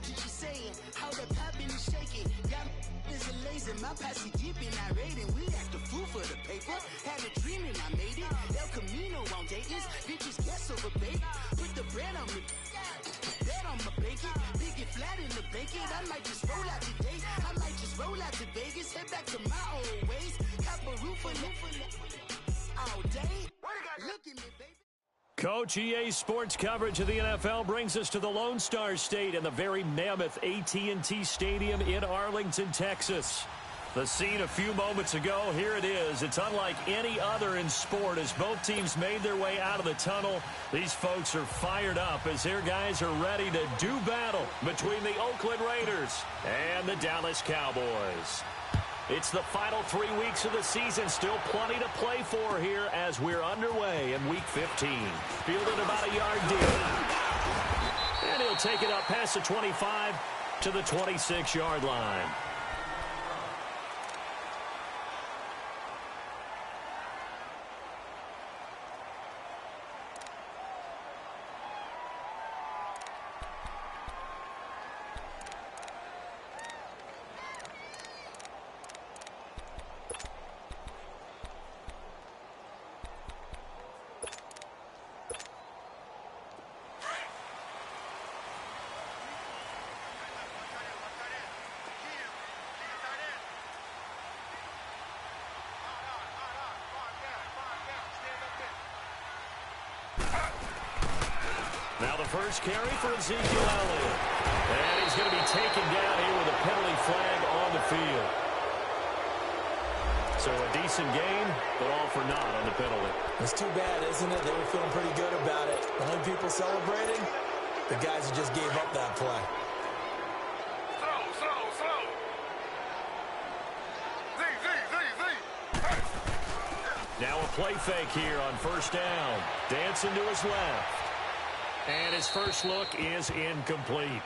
what you saying. How the poppin' and shaking. Got is a lazy. My posse deep in our rating. We act a fool for the paper. Had a dream and I made it. El Camino on Dayton's. Bitches guess over bait. Put the bread on me. Bet on my bacon. Big it flat in the bacon. I might just roll out today. I might just roll out to Vegas. Head back to my old ways. Cop a roof all day. Look at me, baby. Coach, EA Sports coverage of the NFL brings us to the Lone Star State and the very mammoth AT&T Stadium in Arlington, Texas. The scene a few moments ago, here it is. It's unlike any other in sport as both teams made their way out of the tunnel. These folks are fired up as their guys are ready to do battle between the Oakland Raiders and the Dallas Cowboys. It's the final 3 weeks of the season. Still plenty to play for here as we're underway in Week 15. Fielded about a yard deep. And he'll take it up past the 25 to the 26-yard line. Now the first carry for Ezekiel Elliott. And he's going to be taken down here with a penalty flag on the field. So a decent game, but all for naught on the penalty. It's too bad, isn't it? They were feeling pretty good about it. The only people celebrating, the guys who just gave up that play. Now a play fake here on first down. Dancing to his left. And his first look is incomplete.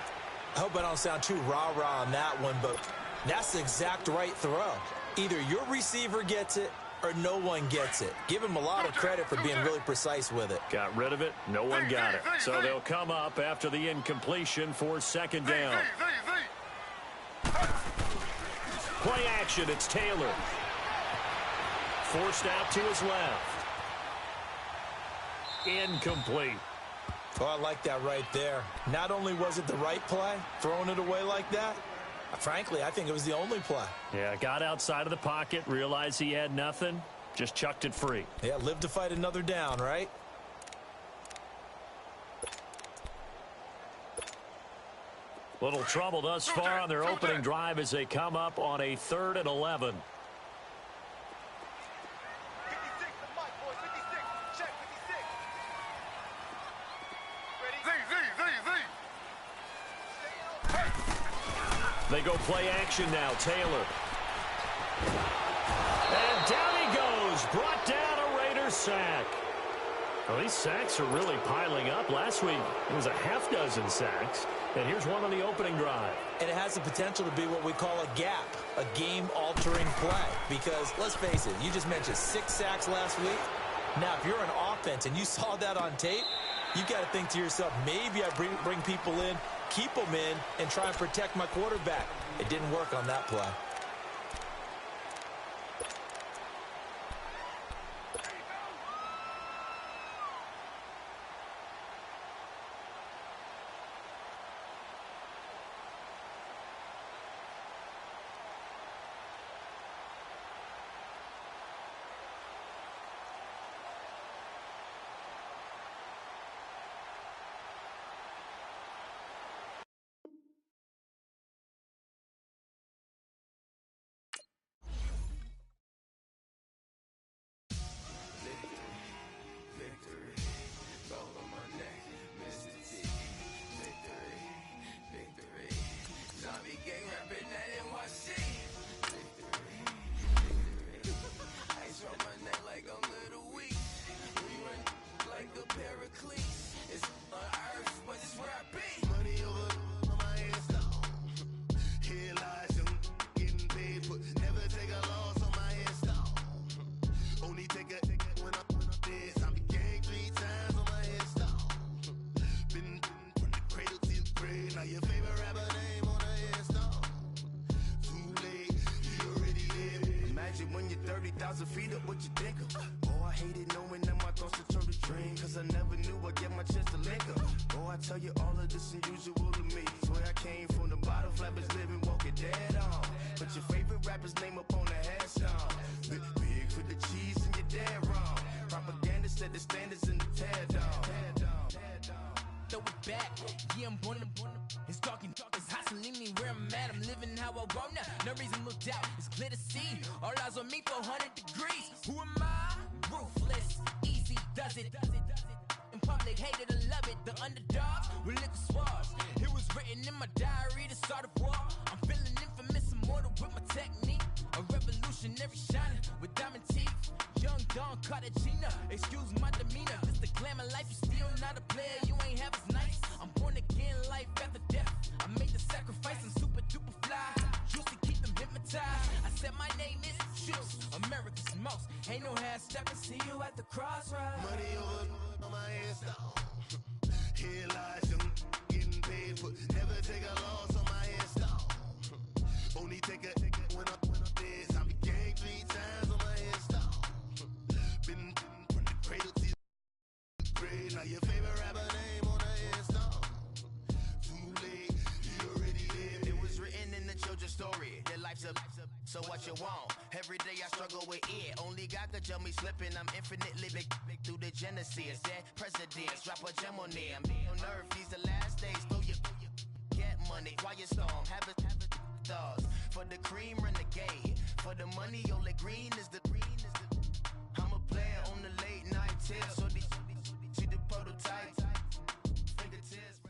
I hope I don't sound too rah-rah on that one, but that's the exact right throw. Either your receiver gets it or no one gets it. Give him a lot of credit for being really precise with it. Got rid of it. No one got it. So they'll come up after the incompletion for second down. Play action. It's Taylor. Forced out to his left. Incomplete. Oh, I like that right there. Not only was it the right play, throwing it away like that, frankly, I think it was the only play. Yeah, got outside of the pocket, realized he had nothing, just chucked it free. Yeah, live to fight another down, right? Little trouble thus far on their opening drive as they come up on a 3rd and 11. They go play action now. Taylor. And down he goes. Brought down a Raiders sack. Well, these sacks are really piling up. Last week, it was a half dozen sacks. And here's one on the opening drive. And it has the potential to be what we call a gap, a game-altering play. Because, let's face it, you just mentioned 6 sacks last week. Now, if you're an offense and you saw that on tape, you got to think to yourself, maybe I bring people in, keep them in, and try and protect my quarterback. It didn't work on that play. get 30,000 feet up, what you think of? Oh, I hated knowing that my thoughts would turn to dream, cause I never knew I'd get my chance to link up. Oh, I tell you all of this unusual to me. Swear I came from the bottom, flappers living, walking dead on. But your favorite rapper's name up on the headstone. Big for the cheese and you're dead wrong. Propaganda set the standards in the tear down. Throw it back, yeah, I'm born to it's talking, it's hustling me where I'm at. I'm living how I want now. No reason to doubt, it's clear to see. All eyes on me, 400 degrees. Who am I? Ruthless, easy, does it. In public, hated and love it. The underdogs with liquor swabs. It was written in my diary to start a war. I'm feeling infamous, immortal with my technique. A revolutionary shining with diamond teeth. Young Don Cartagena, excuse my demeanor. This the glamour life, you still not a player, you ain't half as nice. I'm born again, life after death. I made the sacrifice, I'm super duper fly. Used to keep them hypnotized. I said my name is Juice, America's most. Ain't no half stepping, see you at the crossroads. Money over on my headstone. Here lies young, getting paid for. Never take a loss on my headstone. Only take a when I'm dead. I be gang 3 times on my headstone. Been from the cradle to the grave. Now your favorite rapper name on the headstone. Too late, he already lived. It was written in the children's story. Their life's up, so what you want? Every day I struggle with it. Only God could tell me slipping. I'm infinitely big through the genesis. Dead presidents, drop a gem on them. On earth, these the last days. Throw your get money, quiet storm. Have a stars for the cream renegade. For the money, only green is the. I'm a player on the late night tips. So see the prototype. Fingertips.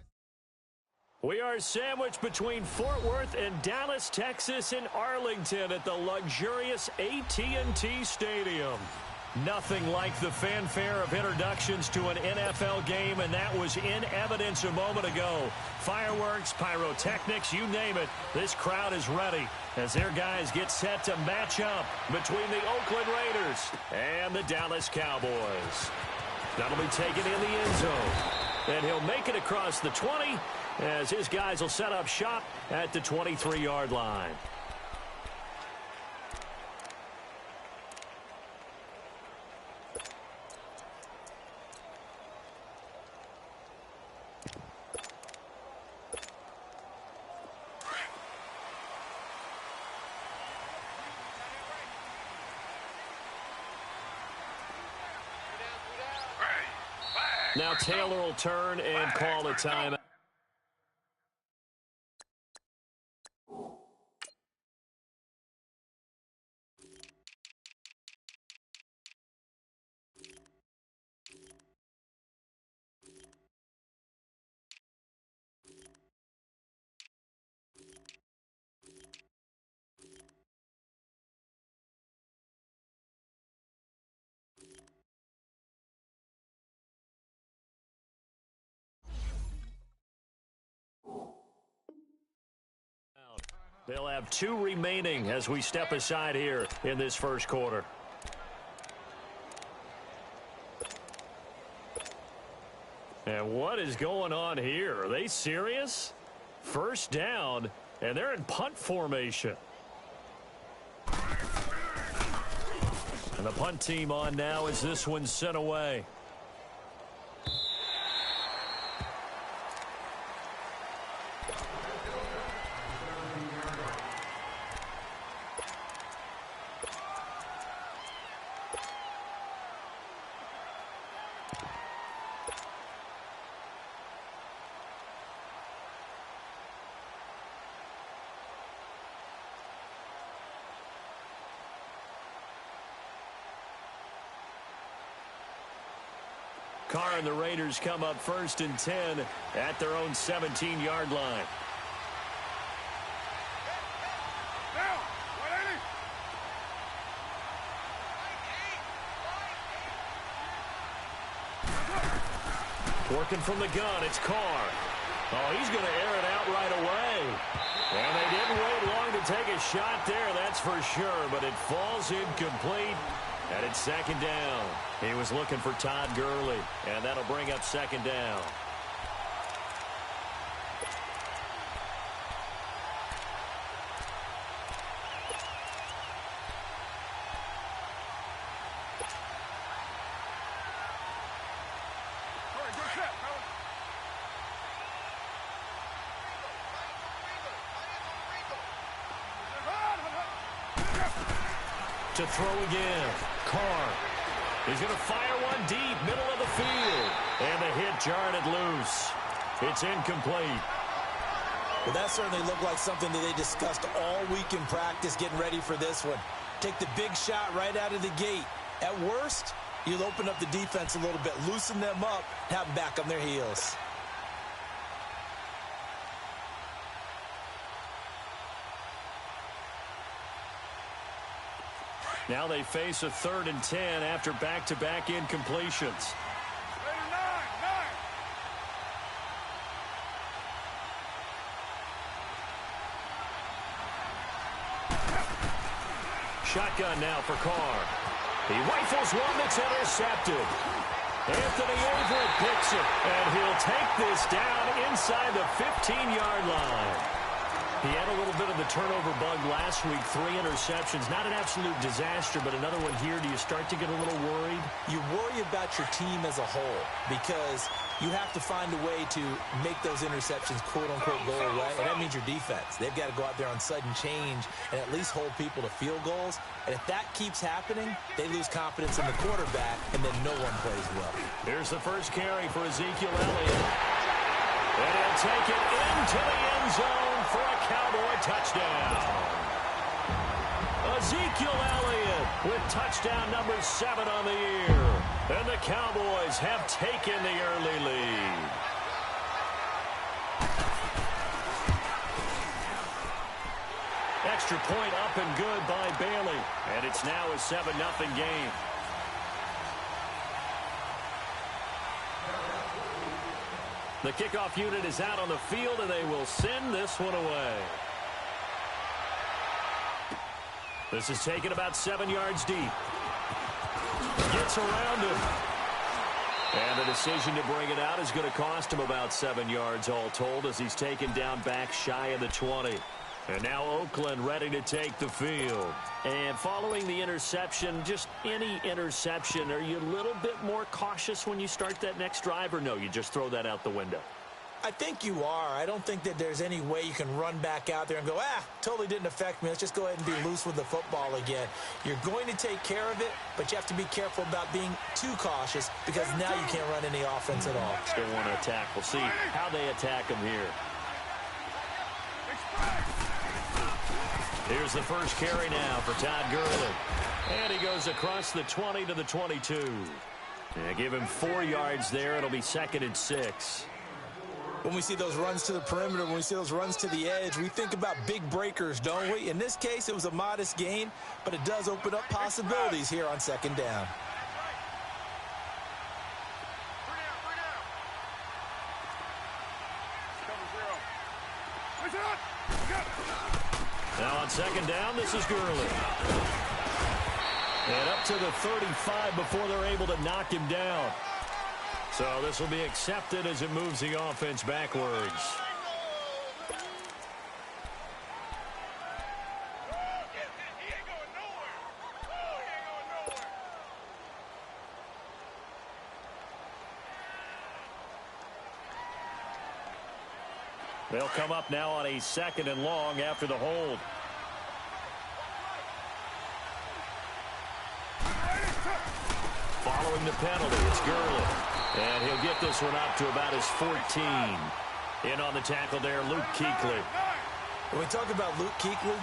We are sandwiched between Fort Worth and Dallas, Texas, and Arlington at the luxurious AT&T Stadium. Nothing like the fanfare of introductions to an NFL game, and that was in evidence a moment ago. Fireworks, pyrotechnics, you name it. This crowd is ready as their guys get set to match up between the Oakland Raiders and the Dallas Cowboys. That'll be taken in the end zone. And he'll make it across the 20 as his guys will set up shop at the 23-yard line. Now Taylor will turn and call a timeout. They'll have 2 remaining as we step aside here in this first quarter. And what is going on here? Are they serious? First down, and they're in punt formation. And the punt team on now as this one's sent away. Carr and the Raiders come up 1st and 10 at their own 17-yard line. Working from the gun, it's Carr. Oh, he's going to air it out right away. And they didn't wait long to take a shot there, that's for sure, but it falls incomplete. And it's 2nd down. He was looking for Todd Gurley, and that'll bring up 2nd down. to throw again. Carr. He's going to fire one deep, middle of the field. And the hit jarred it loose. It's incomplete. Well, that certainly looked like something that they discussed all week in practice getting ready for this one. Take the big shot right out of the gate. At worst, you'll open up the defense a little bit, loosen them up, have them back on their heels. Now they face a 3rd and 10 after back-to-back incompletions. Shotgun now for Carr. He rifles one that's intercepted. Anthony Everett picks it, and he'll take this down inside the 15-yard line. He had a little bit of the turnover bug last week, 3 interceptions. Not an absolute disaster, but another one here. Do you start to get a little worried? You worry about your team as a whole because you have to find a way to make those interceptions, quote-unquote, go away, and that means your defense. They've got to go out there on sudden change and at least hold people to field goals. And if that keeps happening, they lose confidence in the quarterback, and then no one plays well. Here's the first carry for Ezekiel Elliott. And he'll take it into the end zone for a Cowboy touchdown. Ezekiel Elliott with touchdown number 7 on the year. And the Cowboys have taken the early lead. Extra point up and good by Bailey. And it's now a 7-0 game. The kickoff unit is out on the field, and they will send this one away. This is taken about 7 yards deep. Gets around him. And the decision to bring it out is going to cost him about 7 yards all told as he's taken down back shy of the 20. And now Oakland ready to take the field. And following the interception, just any interception, are you a little bit more cautious when you start that next drive, or no, you just throw that out the window? I think you are. I don't think that there's any way you can run back out there and go, totally didn't affect me. Let's just go ahead and be loose with the football again. You're going to take care of it, but you have to be careful about being too cautious because now you can't run any offense at all. Still want to attack. We'll see how they attack him here. Here's the first carry now for Todd Gurley. And he goes across the 20 to the 22. Yeah, give him 4 yards there. It'll be 2nd and 6. When we see those runs to the perimeter, when we see those runs to the edge, we think about big breakers, don't we? In this case, it was a modest gain, but it does open up possibilities here on 2nd down. Now on 2nd down, this is Gurley. And up to the 35 before they're able to knock him down. So this will be accepted as it moves the offense backwards. They'll come up now on a 2nd and long after the hold. Following the penalty, it's Gurley. And he'll get this one up to about his 14. In on the tackle there, Luke Kuechly. When we talk about Luke Kuechly,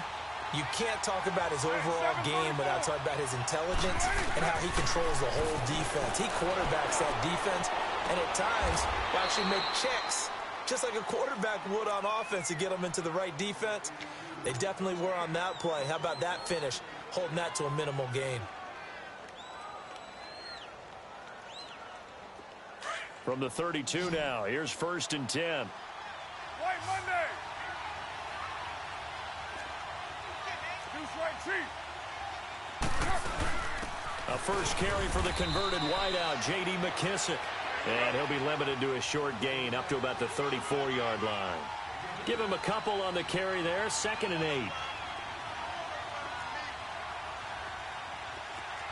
you can't talk about his overall game without talking about his intelligence and how he controls the whole defense. He quarterbacks that defense, and at times will actually make checks, just like a quarterback would on offense to get them into the right defense. They definitely were on that play. How about that finish, holding that to a minimal gain. From the 32 now, here's 1st and 10. White Monday. Deuce right chief. A first carry for the converted wideout, J.D. McKissick. And he'll be limited to a short gain up to about the 34-yard line. Give him a couple on the carry there, 2nd and 8.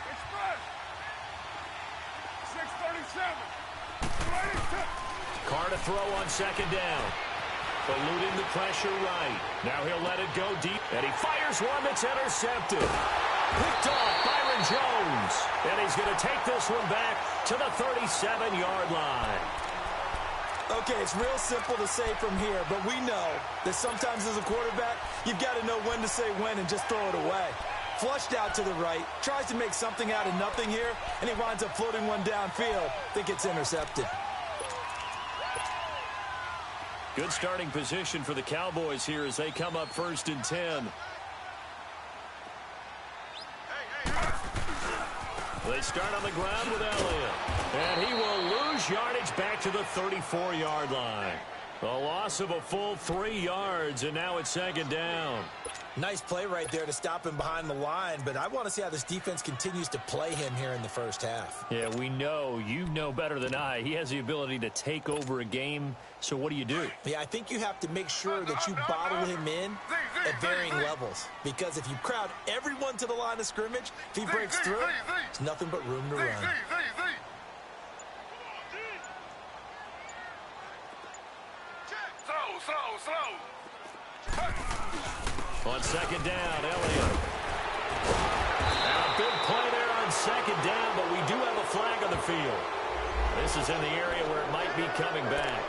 Express. 637. Carr to throw on 2nd down. Eluding the pressure right. Now he'll let it go deep, and he fires one that's intercepted. Picked off Byron Jones. And he's going to take this one back to the 37-yard line. Okay, it's real simple to say from here, but we know that sometimes as a quarterback, you've got to know when to say when and just throw it away. Flushed out to the right, tries to make something out of nothing here, and he winds up floating one downfield that gets intercepted. Good starting position for the Cowboys here as they come up 1st and 10. They start on the ground with Elliott. And he will lose yardage back to the 34-yard line. A loss of a full 3 yards, and now it's 2nd down. Nice play right there to stop him behind the line, but I want to see how this defense continues to play him here in the first half. Yeah, we know. You know better than I. He has the ability to take over a game, so what do you do? Yeah, I think you have to make sure that you bottle him in at varying levels, because if you crowd everyone to the line of scrimmage, if he breaks through, there's nothing but room to run. On 2nd down, Elliott. And a big play there on 2nd down, but we do have a flag on the field. This is in the area where it might be coming back.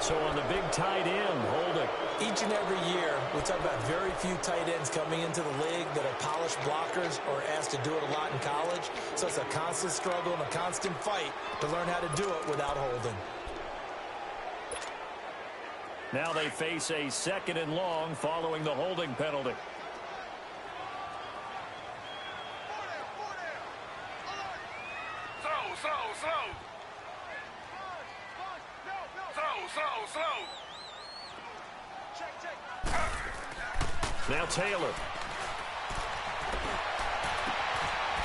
So on the big tight end, holding. Each and every year, we talk about very few tight ends coming into the league that are polished blockers or asked to do it a lot in college. So it's a constant struggle and a constant fight to learn how to do it without holding. Now they face a 2nd and long following the holding penalty. Now Taylor.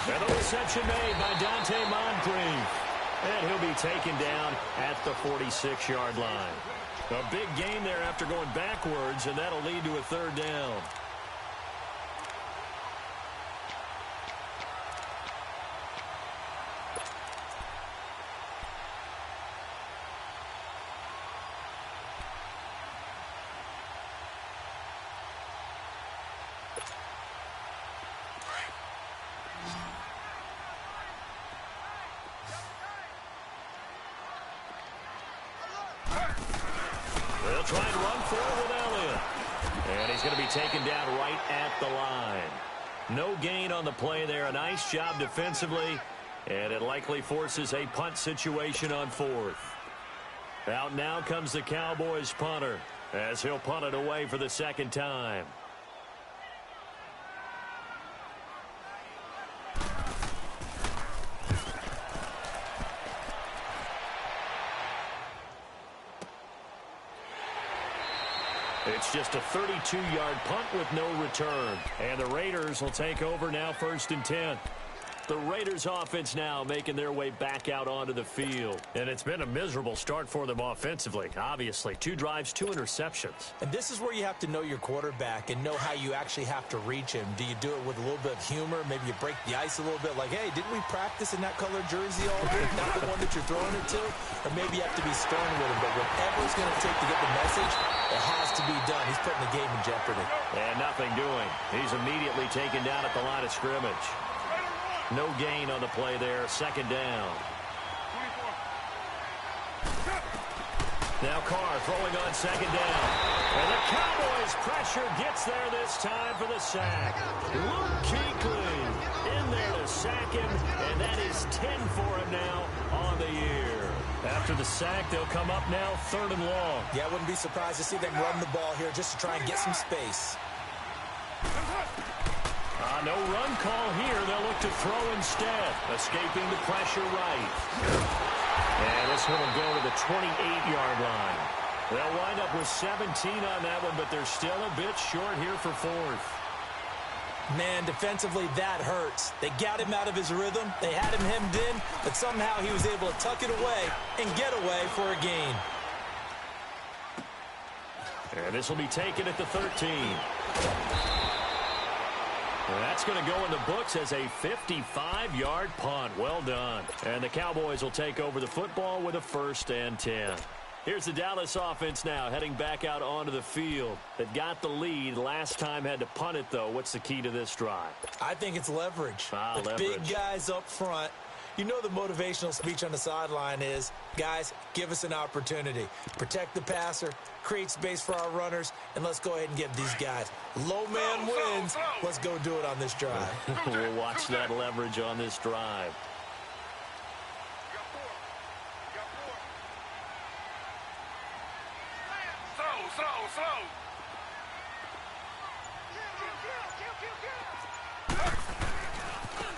And the reception made by Dante Moncrief. And he'll be taken down at the 46-yard line. A big gain there after going backwards, and that'll lead to a 3rd down. They'll try and run forward with Elliott. And he's going to be taken down right at the line. No gain on the play there. A nice job defensively. And it likely forces a punt situation on 4th. Out now comes the Cowboys punter as he'll punt it away for the 2nd time. It's just a 32-yard punt with no return. And the Raiders will take over now 1st and 10. The Raiders offense now making their way back out onto the field. And it's been a miserable start for them offensively, obviously. 2 drives, 2 interceptions. And this is where you have to know your quarterback and know how you actually have to reach him. Do you do it with a little bit of humor? Maybe you break the ice a little bit like, hey, didn't we practice in that colored jersey all week? Not the one that you're throwing it to? Or maybe you have to be stern with him. But whatever it's going to take to get the message, it has to be done. He's putting the game in jeopardy. And nothing doing. He's immediately taken down at the line of scrimmage. No gain on the play there. 2nd down. Now Carr throwing on 2nd down. And the Cowboys pressure gets there this time for the sack. Luke Kuechly in there to sack him. And that is 10 for him now on the year. After the sack, they'll come up now 3rd and long. Yeah, I wouldn't be surprised to see them run the ball here just to try and get some space. No run call here. They'll look to throw instead. Escaping the pressure right. And this one will go to the 28-yard line. They'll wind up with 17 on that one, but they're still a bit short here for 4th. Man, defensively, that hurts. They got him out of his rhythm. They had him hemmed in, but somehow he was able to tuck it away and get away for a gain. And this will be taken at the 13. And that's going to go in the books as a 55-yard punt. Well done. And the Cowboys will take over the football with a 1st and 10. Here's the Dallas offense now, heading back out onto the field. They've got the lead. Last time had to punt it, though. What's the key to this drive? I think it's leverage. Leverage. Big guys up front. You know the motivational speech on the sideline is, guys, give us an opportunity. Protect the passer, create space for our runners, and let's go ahead and give these guys. Low man wins. Let's go do it on this drive. We'll watch that leverage on this drive.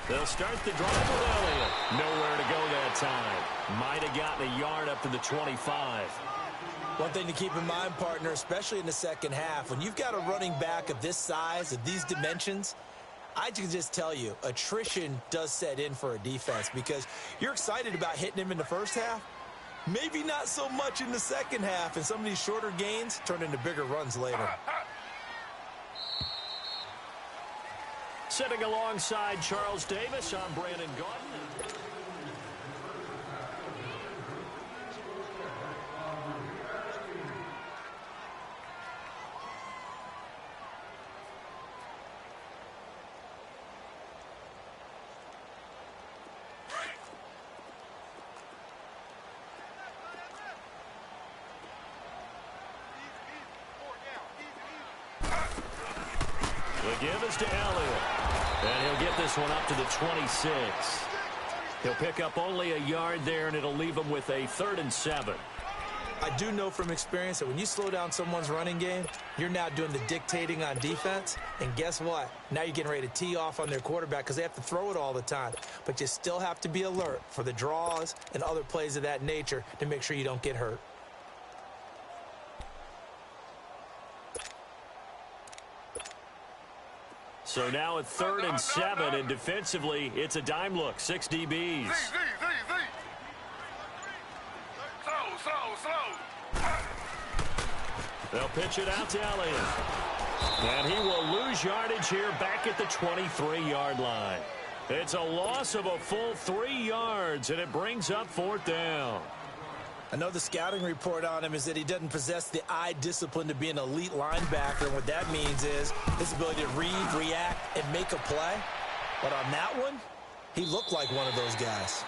They'll start the drive with Elliott. Nowhere to go that time. Might have gotten a yard up to the 25. One thing to keep in mind, partner, especially in the second half, when you've got a running back of this size, of these dimensions, I can just tell you, attrition does set in for a defense because you're excited about hitting him in the first half. Maybe not so much in the second half, and some of these shorter gains turn into bigger runs later. Sitting alongside Charles Davis, I'm Brandon Gaudin. The give is to Elliott. And he'll get this one up to the 26. He'll pick up only a yard there, and it'll leave him with a 3rd and 7. I do know from experience that when you slow down someone's running game, you're now doing the dictating on defense. And guess what? Now you're getting ready to tee off on their quarterback because they have to throw it all the time. But you still have to be alert for the draws and other plays of that nature to make sure you don't get hurt. So now at 3rd and 7, and defensively, it's a dime look. 6 DBs. They'll pitch it out to Elliott. And he will lose yardage here back at the 23-yard line. It's a loss of a full 3 yards, and it brings up 4th down. I know the scouting report on him is that he doesn't possess the eye discipline to be an elite linebacker. And what that means is his ability to read, react, and make a play. But on that one, he looked like one of those guys.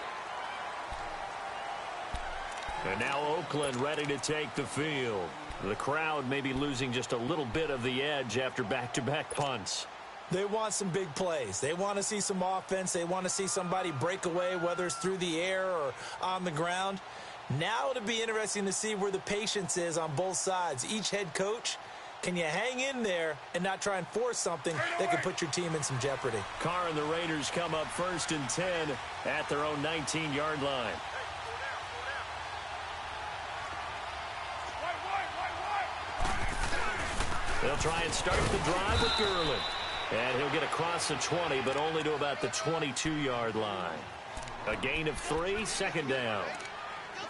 And now Oakland ready to take the field. The crowd may be losing just a little bit of the edge after back-to-back punts. They want some big plays. They want to see some offense. They want to see somebody break away, whether it's through the air or on the ground. Now it'll be interesting to see where the patience is on both sides. Each head coach, can you hang in there and not try and force something that could put your team in some jeopardy? Carr and the Raiders come up 1st and 10 at their own 19-yard line. They'll try and start the drive with Gurley. And he'll get across the 20, but only to about the 22-yard line. A gain of 3, 2nd down.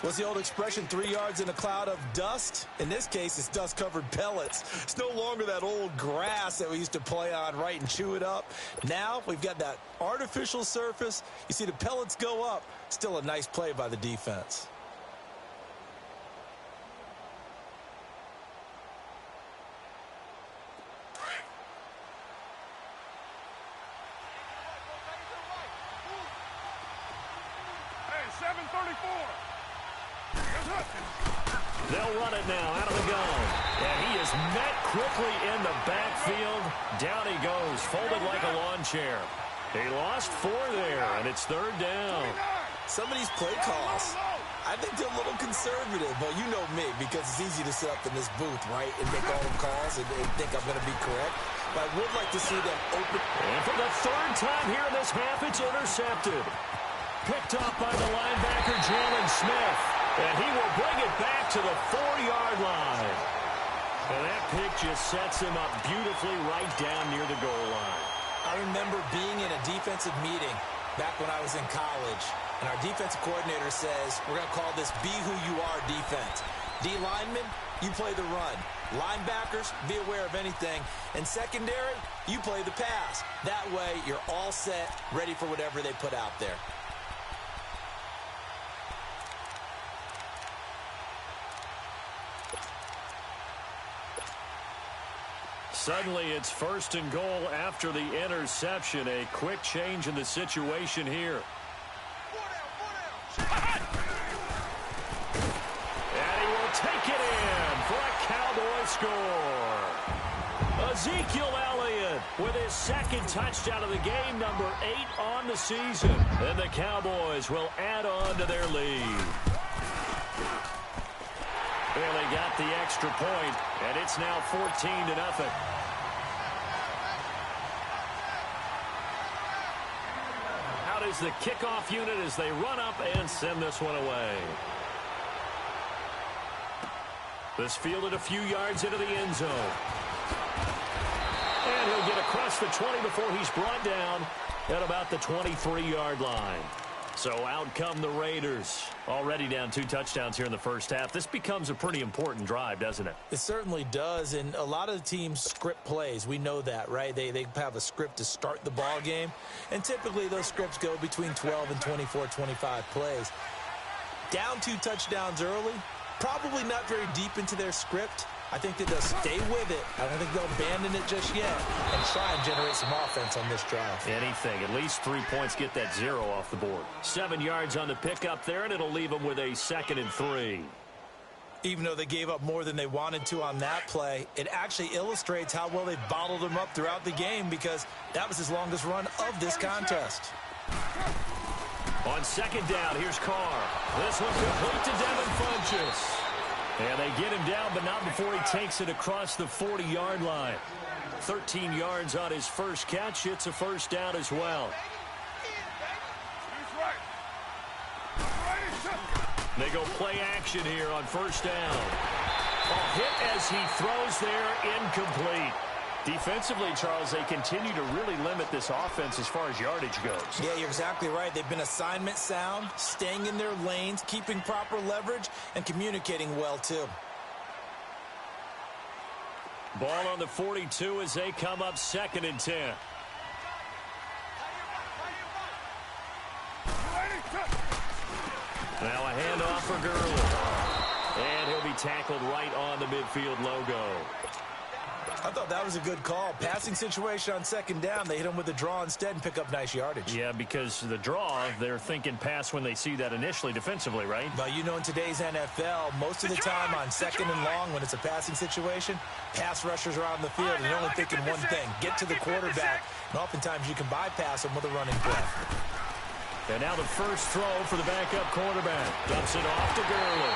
What's the old expression, 3 yards in a cloud of dust? In this case, it's dust-covered pellets. It's no longer that old grass that we used to play on, right, and chew it up. Now we've got that artificial surface. You see the pellets go up. Still a nice play by the defense. They'll run it now out of the gun. And he is met quickly in the backfield. Down he goes, folded like a lawn chair. He lost 4 there, and it's 3rd down. Some of these play calls, I think they're a little conservative, but you know me, because it's easy to sit up in this booth, right, and make all the calls and think I'm going to be correct. But I would like to see them open. And for the 3rd time here in this half, it's intercepted. Picked up by the linebacker, Jalen Smith. And he will bring it back to the 4-yard line. And that pick just sets him up beautifully right down near the goal line. I remember being in a defensive meeting back when I was in college, and our defensive coordinator says, we're going to call this be who you are defense. D linemen, you play the run. Linebackers, be aware of anything. And secondary, you play the pass. That way, you're all set, ready for whatever they put out there. Suddenly it's 1st and goal after the interception. A quick change in the situation here. And he will take it in for a Cowboy score. Ezekiel Elliott with his 2nd touchdown of the game, number 8 on the season. And the Cowboys will add on to their lead. Well, they got the extra point, and it's now 14-0. Out is the kickoff unit as they run up and send this one away. This fielded a few yards into the end zone. And he'll get across the 20 before he's brought down at about the 23-yard line. So out come the Raiders. Already down 2 touchdowns here in the first half. This becomes a pretty important drive, doesn't it? It certainly does, and a lot of the teams script plays. We know that, right? They have a script to start the ball game, and typically those scripts go between 12 and 24, 25 plays. Down 2 touchdowns early, probably not very deep into their script. I think that they'll stay with it. I don't think they'll abandon it just yet and try and generate some offense on this drive. Anything. At least 3 points, get that 0 off the board. 7 yards on the pickup there, and it'll leave them with a 2nd and 3. Even though they gave up more than they wanted to on that play, it actually illustrates how well they bottled them up throughout the game because that was his longest run of this contest. On 2nd down, here's Carr. This one complete to Devin Funchess. And they get him down, but not before he takes it across the 40-yard line. 13 yards on his first catch. It's a 1st down as well. They go play action here on 1st down. A hit as he throws there, incomplete. Defensively, Charles, they continue to really limit this offense as far as yardage goes. Yeah, you're exactly right. They've been assignment sound, staying in their lanes, keeping proper leverage, and communicating well, too. Ball on the 42 as they come up 2nd and 10. Now a handoff for Gurley. And he'll be tackled right on the midfield logo. I thought that was a good call. Passing situation on 2nd down. They hit him with a draw instead and pick up nice yardage. Yeah, because the draw, they're thinking pass when they see that initially defensively, right? But you know, in today's NFL, most of the time on 2nd and long, when it's a passing situation, pass rushers are on the field, and they're only thinking one thing, get to the quarterback. And oftentimes you can bypass them with a running play. And now the first throw for the backup quarterback. Dumps it off to Gurley.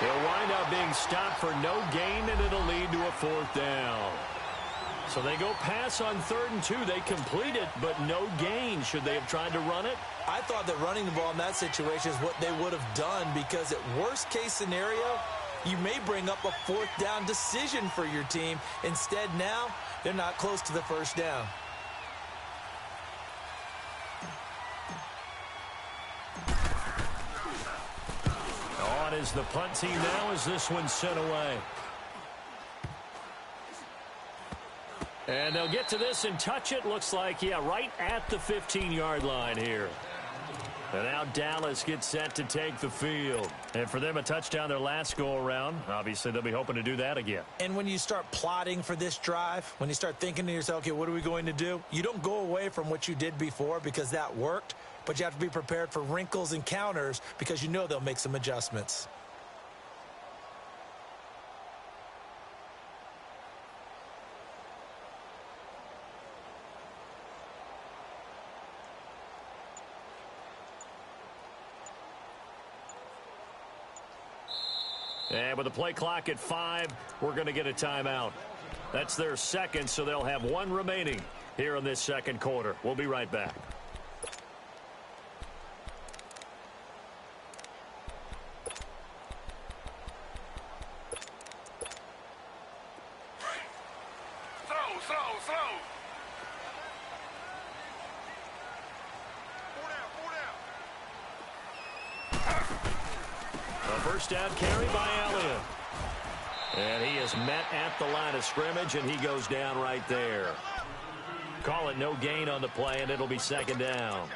He'll wind up being stopped for no gain, and it'll lead to a 4th down. So they go pass on 3rd and 2. They complete it, but no gain. Should they have tried to run it? I thought that running the ball in that situation is what they would have done because at worst case scenario, you may bring up a 4th down decision for your team. Instead, now, they're not close to the 1st down. On is the punt team now as this one's sent away. And they'll get to this and touch it. Looks like, yeah, right at the 15-yard line here. And now Dallas gets set to take the field. And for them, a touchdown their last go-around. Obviously, they'll be hoping to do that again. And when you start plotting for this drive, when you start thinking to yourself, okay, what are we going to do? You don't go away from what you did before because that worked. But you have to be prepared for wrinkles and counters because you know they'll make some adjustments. And with the play clock at 5, we're going to get a timeout. That's their 2nd, so they'll have 1 remaining here in this 2nd quarter. We'll be right back. First down carry by Elliott. And he is met at the line of scrimmage, and he goes down right there. Call it no gain on the play, and it'll be 2nd down.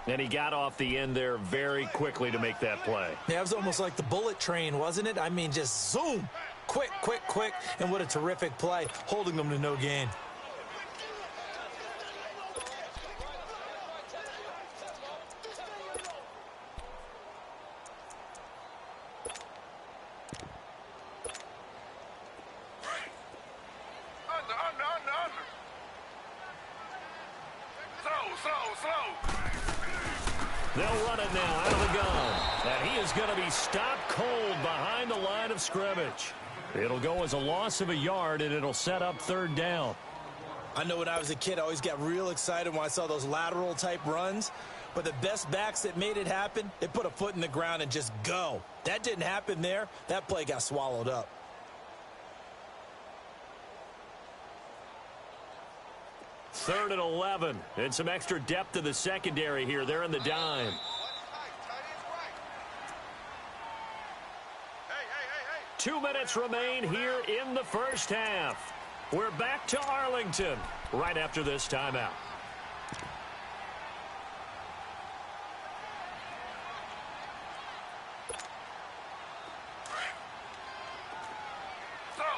And he got off the end there very quickly to make that play. Yeah, it was almost like the bullet train, wasn't it? I mean, just zoom. Quick, quick, quick, and what a terrific play, holding them to no gain. They'll run it now out of the gun. And he is going to be stopped cold behind the line of scrimmage. It'll go as a loss of a yard, and it'll set up third down. I know when I was a kid, I always got real excited when I saw those lateral-type runs. But the best backs that made it happen, they put a foot in the ground and just go. That didn't happen there. That play got swallowed up. Third and 11. And some extra depth to the secondary here. They're in the dime. 2 minutes remain here in the first half. We're back to Arlington right after this timeout. Slow.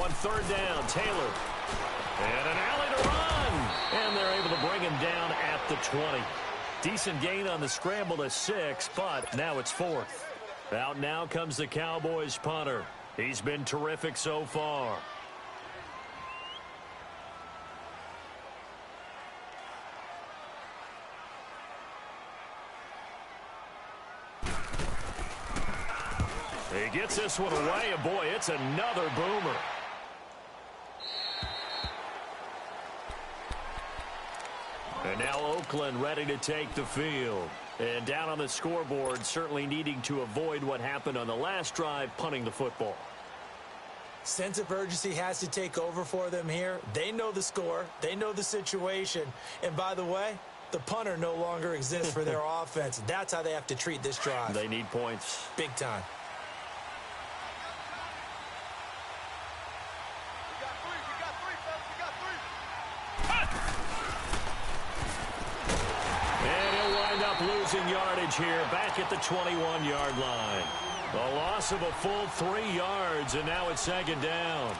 On third down, Taylor. And an alley to run. And they're able to bring him down at the 20. Decent gain on the scramble to 6, but now it's 4th. Out now comes the Cowboys punter. He's been terrific so far. He gets this one away, and boy, it's another boomer. And now Oakland ready to take the field. And down on the scoreboard, certainly needing to avoid what happened on the last drive, punting the football. Sense of urgency has to take over for them here. They know the score. They know the situation. And by the way, the punter no longer exists for their offense. That's how they have to treat this drive. They need points. Big time. Losing yardage here back at the 21-yard line. A loss of a full 3 yards, and now it's second down.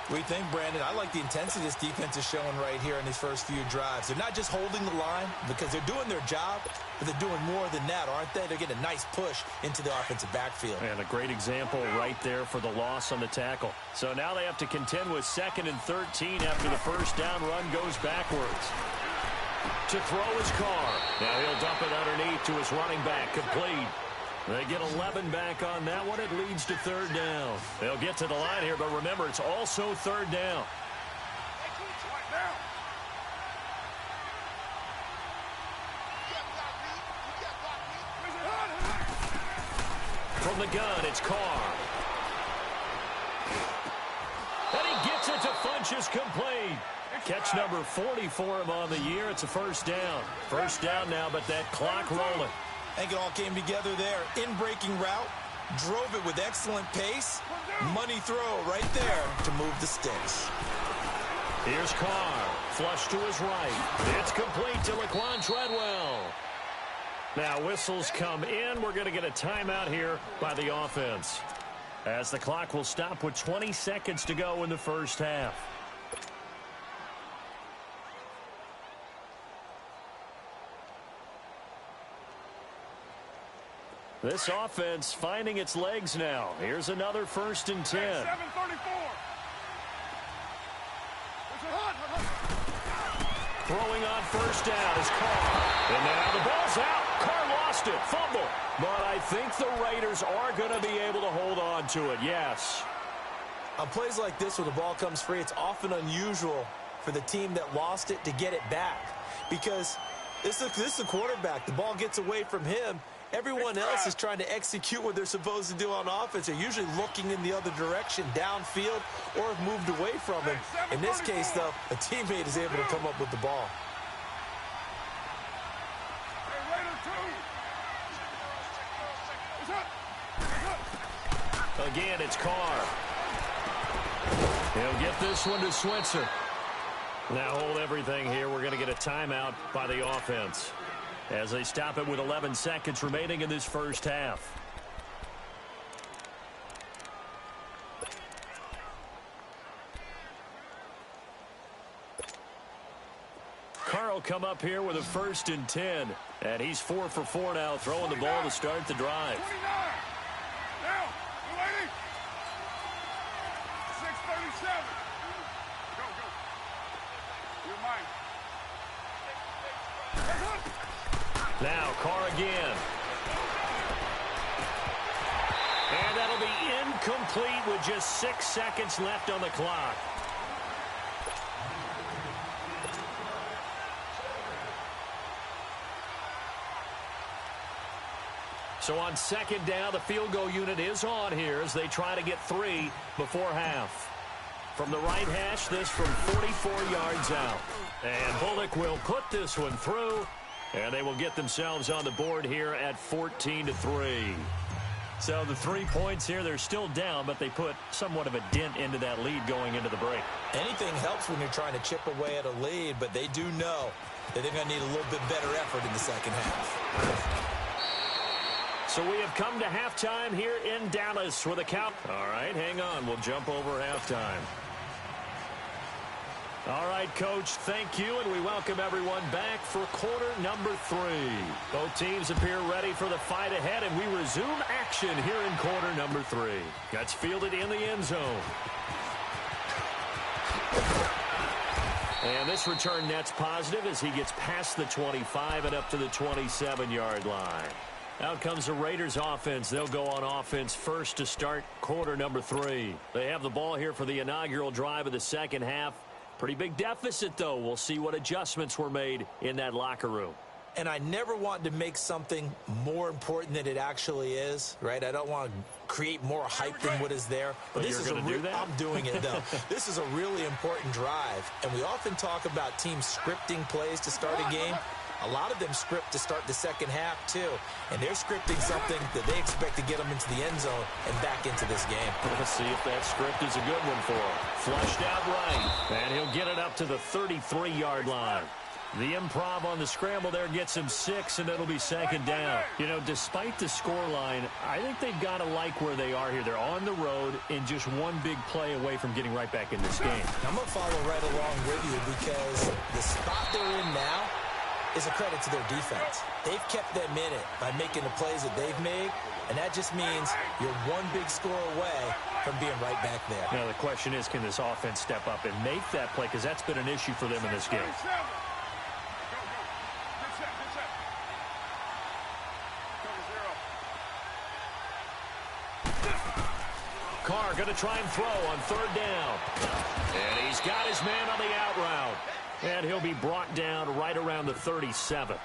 We think, Brandon, I like the intensity this defense is showing right here in these first few drives. They're not just holding the line because they're doing their job, but they're doing more than that, aren't they? They're getting a nice push into the offensive backfield. And a great example right there for the loss on the tackle. So now they have to contend with 2nd and 13 after the first down run goes backwards. To throw his car. Now he'll dump it underneath to his running back. Complete. They get 11 back on that one. It leads to third down. They'll get to the line here, but remember, it's also third down. From the gun, it's Carr. And he gets it to Funchess, complete. Catch number 40 for him on the year. It's a first down. First down now, but that clock rolling. I think it all came together there. In-breaking route, drove it with excellent pace. Money throw right there to move the sticks. Here's Carr. Flush to his right. It's complete to Laquan Treadwell. Now whistles come in. We're going to get a timeout here by the offense, as the clock will stop with 20 seconds to go in the first half. This offense finding its legs now. Here's another 1st and 10. 7:34. Throwing on first down is Carr. And now the ball's out. Carr lost it. Fumble. But I think the Raiders are going to be able to hold on to it. Yes. On plays like this where the ball comes free, it's often unusual for the team that lost it to get it back. Because this is the quarterback. The ball gets away from him. Everyone else is trying to execute what they're supposed to do on offense. They're usually looking in the other direction, downfield, or have moved away from him. In this case, though, a teammate is able to come up with the ball. again, it's Carr. He'll get this one to Switzer. Now hold everything here. We're going to get a timeout by the offense as they stop it with 11 seconds remaining in this first half. Carr will come up here with a 1st and 10. And he's 4 for 4 now, throwing the ball to start the drive. 29. Now, 280. 637. Go, go. You're mine. Now, Carr again. And that'll be incomplete with just 6 seconds left on the clock. So on 2nd down, the field goal unit is on here as they try to get 3 before half. From the right hash, this from 44 yards out. And Bullock will put this one through, and they will get themselves on the board here at 14-3. So the 3 points here, they're still down, but they put somewhat of a dent into that lead going into the break. Anything helps when you're trying to chip away at a lead, but they do know that they're going to need a little bit better effort in the second half. So we have come to halftime here in Dallas with a count. All right, hang on. We'll jump over halftime. All right, Coach, thank you, and we welcome everyone back for quarter number 3. Both teams appear ready for the fight ahead, and we resume action here in quarter number 3. That's fielded in the end zone. And this return net's positive as he gets past the 25 and up to the 27-yard line. Out comes the Raiders offense. They'll go on offense first to start quarter number 3. They have the ball here for the inaugural drive of the second half. Pretty big deficit, though. We'll see what adjustments were made in that locker room. And I never want to make something more important than it actually is, right? I don't want to create more hype than what is there. But this is going to do that? I'm doing it, though. This is a really important drive. And we often talk about teams scripting plays to start a game. A lot of them script to start the second half, too. And they're scripting something that they expect to get them into the end zone and back into this game. Let's see if that script is a good one for him. Flushed out right. And he'll get it up to the 33-yard line. The improv on the scramble there gets him 6, and it'll be second down. You know, despite the scoreline, I think they've got to like where they are here. They're on the road and just one big play away from getting right back in this game. I'm going to follow right along with you because the spot they're in now is a credit to their defense. They've kept them in it by making the plays that they've made, and that just means you're one big score away from being right back there. Now, the question is, can this offense step up and make that play? Because that's been an issue for them in this game. Carr going to try and throw on 3rd down. And he's got his man on the out route. And he'll be brought down right around the 37.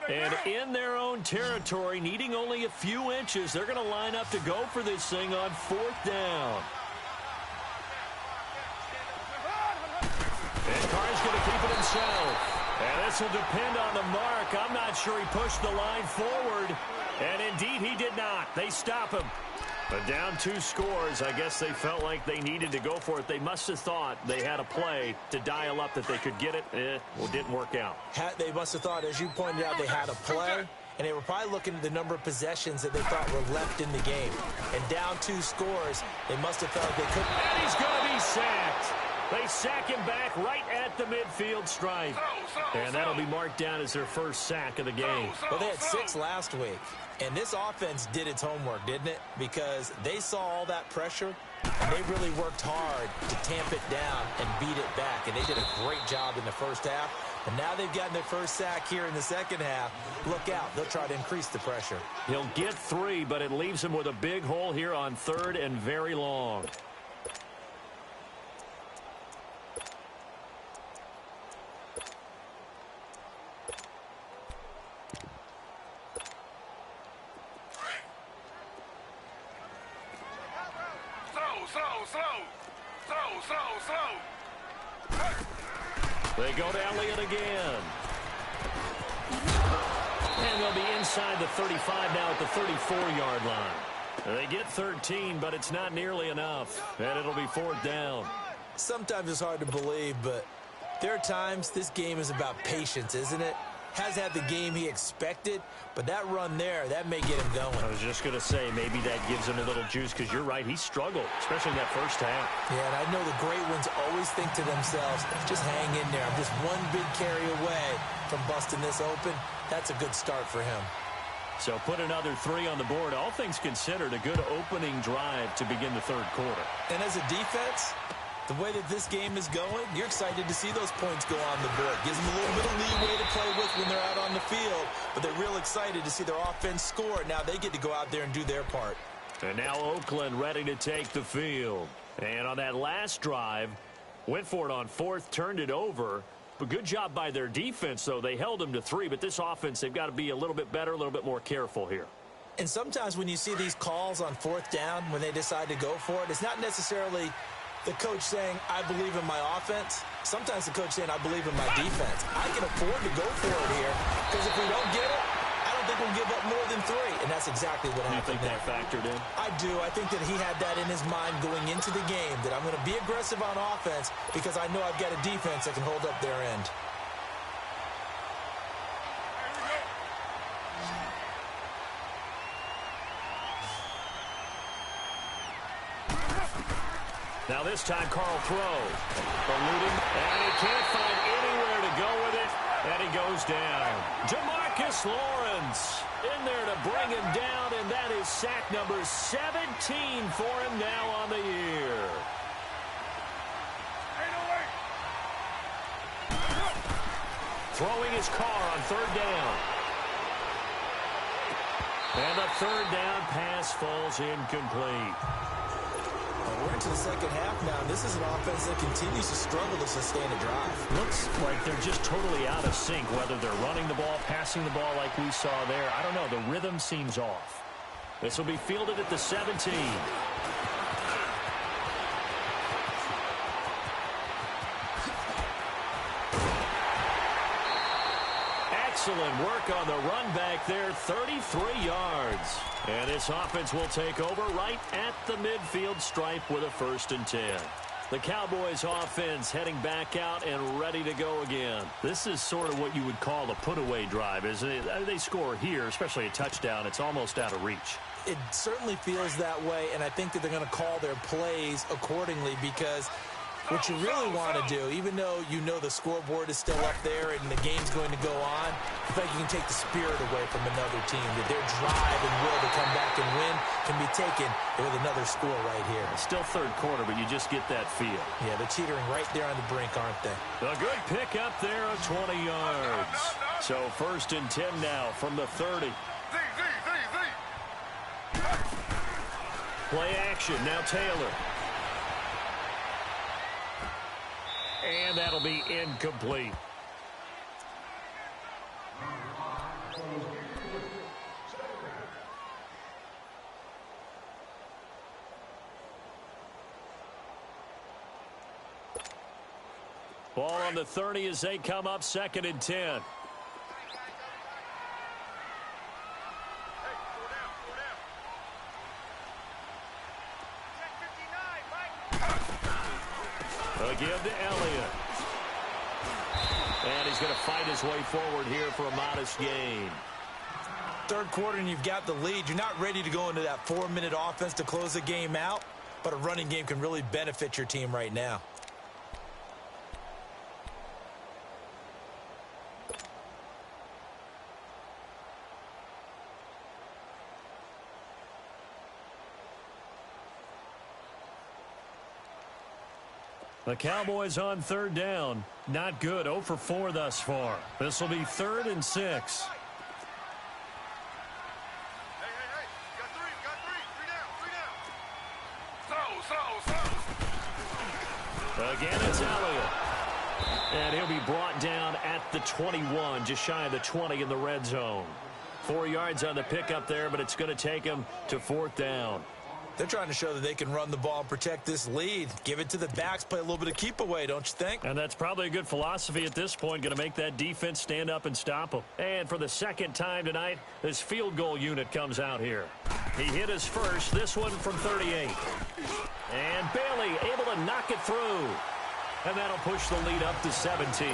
And in their own territory, needing only a few inches, they're going to line up to go for this thing on 4th down. And Carr's going to keep it himself. And this will depend on the mark. I'm not sure he pushed the line forward. And indeed, he did not. They stop him. But down 2 scores, I guess they felt like they needed to go for it. They must have thought they had a play to dial up that they could get it. Well, didn't work out. They must have thought, as you pointed out, they had a play. And they were probably looking at the number of possessions that they thought were left in the game. And down 2 scores, they must have felt they couldn't. And he's going to be sacked. They sack him back right at the midfield stripe. And that'll be marked down as their first sack of the game. Well, they had 6 last week. And this offense did its homework, didn't it? Because they saw all that pressure, and they really worked hard to tamp it down and beat it back. And they did a great job in the first half. And now they've gotten their first sack here in the second half. Look out. They'll try to increase the pressure. He'll get 3, but it leaves him with a big hole here on 3rd and very long. They go to Elliott again. And they'll be inside the 35 now at the 34-yard line. They get 13, but it's not nearly enough. And it'll be 4th down. Sometimes it's hard to believe, but there are times this game is about patience, isn't it? Has had the game he expected, but that run there, that may get him going. I was just going to say, maybe that gives him a little juice, because you're right, he struggled, especially in that first half. Yeah, and I know the great ones always think to themselves, just hang in there. I'm just one big carry away from busting this open. That's a good start for him. So put another 3 on the board. All things considered, a good opening drive to begin the third quarter. And as a defense, the way that this game is going, you're excited to see those points go on the board. Gives them a little bit of leeway to play with when they're out on the field, but they're real excited to see their offense score. Now they get to go out there and do their part. And now Oakland ready to take the field. And on that last drive, went for it on 4th, turned it over. But good job by their defense, though. They held them to 3, but this offense, they've got to be a little bit better, a little bit more careful here. And sometimes when you see these calls on 4th down, when they decide to go for it, it's not necessarily the coach saying, I believe in my offense. Sometimes the coach saying, I believe in my defense. I can afford to go for it here, because if we don't get it, I don't think we'll give up more than 3. And that's exactly what happened. You think that factored in? I do. I think that he had that in his mind going into the game, that I'm going to be aggressive on offense because I know I've got a defense that can hold up their end. Now this time Carl throws. Ballooning, and he can't find anywhere to go with it, and he goes down. Jamarcus Lawrence in there to bring him down, and that is sack number 17 for him now on the year. Throwing his car on 3rd down. And the 3rd down pass falls incomplete. We're into the second half now. This is an offense that continues to struggle to sustain a drive. Looks like they're just totally out of sync, whether they're running the ball, passing the ball like we saw there. I don't know. The rhythm seems off. This will be fielded at the 17. Excellent work on the run back there, 33 yards. And this offense will take over right at the midfield stripe with a 1st and 10. The Cowboys offense heading back out and ready to go again. This is sort of what you would call a put-away drive, isn't it? They score here, especially a touchdown. It's almost out of reach. It certainly feels that way, and I think that they're going to call their plays accordingly, because what you really want to do, even though you know the scoreboard is still up there and the game's going to go on, I think you can take the spirit away from another team, that their drive and will to come back and win can be taken with another score right here. It's still 3rd quarter, but you just get that feel. Yeah, they're teetering right there on the brink, aren't they? A good pick up there of 20 yards. So 1st and 10 now from the 30. Play action, now Taylor. And that'll be incomplete. Ball on the 30 as they come up 2nd and 10. Again to Elliott. And he's going to fight his way forward here for a modest gain. 3rd quarter and you've got the lead. You're not ready to go into that 4-minute offense to close the game out, but a running game can really benefit your team right now. The Cowboys on 3rd down. Not good. 0 for 4 thus far. This will be 3rd and 6. Hey, got 3 down. Again, it's Elliott. And he'll be brought down at the 21, just shy of the 20 in the red zone. 4 yards on the pickup there, but it's going to take him to 4th down. They're trying to show that they can run the ball and protect this lead. Give it to the backs, play a little bit of keep away, don't you think? And that's probably a good philosophy at this point, going to make that defense stand up and stop them. And for the second time tonight, this field goal unit comes out here. He hit his first, this one from 38. And Bailey able to knock it through. And that'll push the lead up to 17.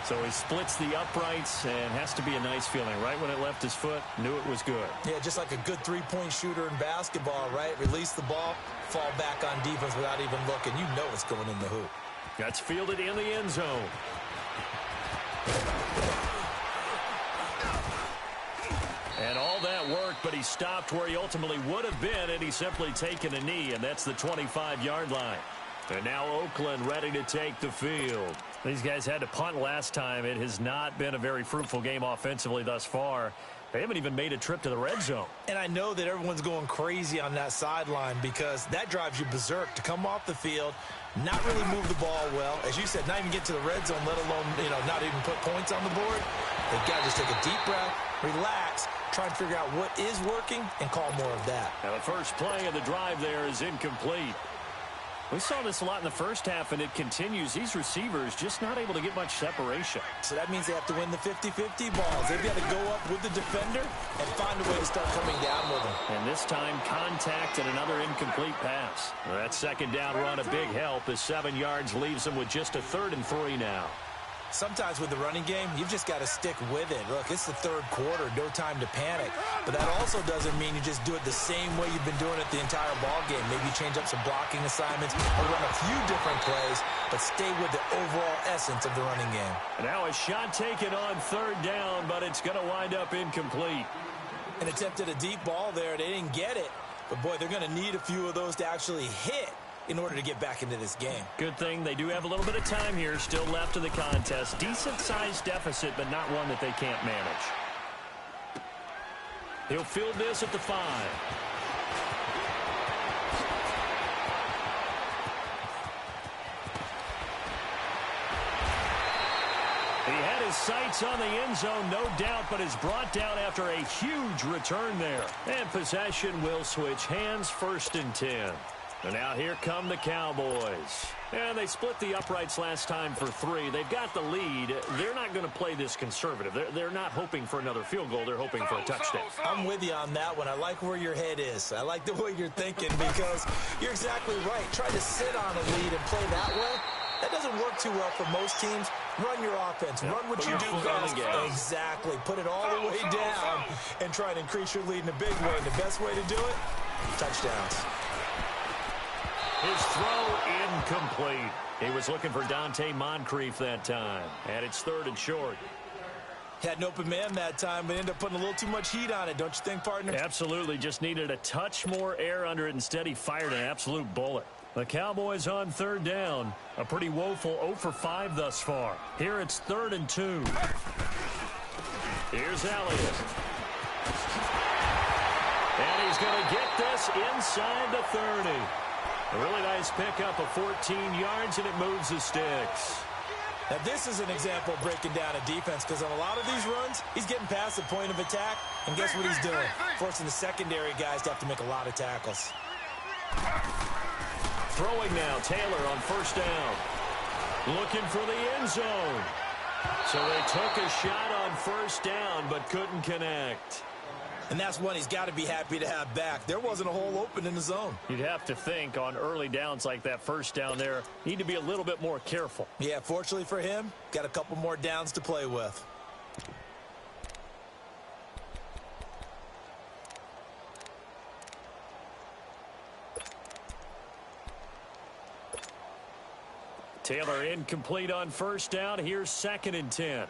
So he splits the uprights, and has to be a nice feeling. Right when it left his foot, knew it was good. Yeah, just like a good three-point shooter in basketball, right? Release the ball, fall back on defense without even looking. You know it's going in the hoop. That's fielded in the end zone. And all that work, but he stopped where he ultimately would have been, and he's simply taken a knee, and that's the 25-yard line. And now Oakland ready to take the field. These guys had to punt last time. It has not been a very fruitful game offensively thus far. They haven't even made a trip to the red zone. And I know that everyone's going crazy on that sideline because that drives you berserk to come off the field, not really move the ball well. As you said, not even get to the red zone, let alone, not even put points on the board. They've got to just take a deep breath, relax, try and figure out what is working, and call more of that. Now the first play of the drive there is incomplete. We saw this a lot in the first half, and it continues. These receivers just not able to get much separation. So that means they have to win the 50-50 balls. They've got to go up with the defender and find a way to start coming down with them. And this time, contact and another incomplete pass. That second down run, a big help, as 7 yards leaves them with just a 3rd and 3 now. Sometimes with the running game, you've just got to stick with it. Look, it's the third quarter, no time to panic. But that also doesn't mean you just do it the same way you've been doing it the entire ball game. Maybe change up some blocking assignments or run a few different plays, but stay with the overall essence of the running game. And now a shot taken on 3rd down, but it's going to wind up incomplete. An attempt at a deep ball there. They didn't get it. But, boy, they're going to need a few of those to actually hit in order to get back into this game. Good thing they do have a little bit of time here still left in the contest. Decent-sized deficit, but not one that they can't manage. He'll field this at the 5. He had his sights on the end zone, no doubt, but is brought down after a huge return there. And possession will switch hands, 1st and 10. And now here come the Cowboys. And they split the uprights last time for 3. They've got the lead. They're not going to play this conservative. They're not hoping for another field goal. They're hoping for a touchdown. I'm with you on that one. I like where your head is. I like the way you're thinking because you're exactly right. Try to sit on a lead and play that way. That doesn't work too well for most teams. Run your offense. Yep. Run what you do best. Exactly. Put it all the way down and try to increase your lead in a big way. And the best way to do it, touchdowns. His throw incomplete. He was looking for Dante Moncrief that time. And it's 3rd and short. Had an open man that time, but ended up putting a little too much heat on it, don't you think, partner? Absolutely. Just needed a touch more air under it. Instead, he fired an absolute bullet. The Cowboys on 3rd down. A pretty woeful 0 for 5 thus far. Here it's 3rd and 2. Here's Elliott. And he's going to get this inside the 30. A really nice pickup of 14 yards, and it moves the sticks. Now, this is an example of breaking down a defense because on a lot of these runs, he's getting past the point of attack, and guess what he's doing? Forcing the secondary guys to have to make a lot of tackles. Throwing now, Taylor on 1st down. Looking for the end zone. So they took a shot on 1st down, but couldn't connect. And that's one he's got to be happy to have back. There wasn't a hole open in the zone. You'd have to think on early downs like that 1st down there, need to be a little bit more careful. Yeah, fortunately for him, got a couple more downs to play with. Taylor incomplete on 1st down. Here's 2nd and 10.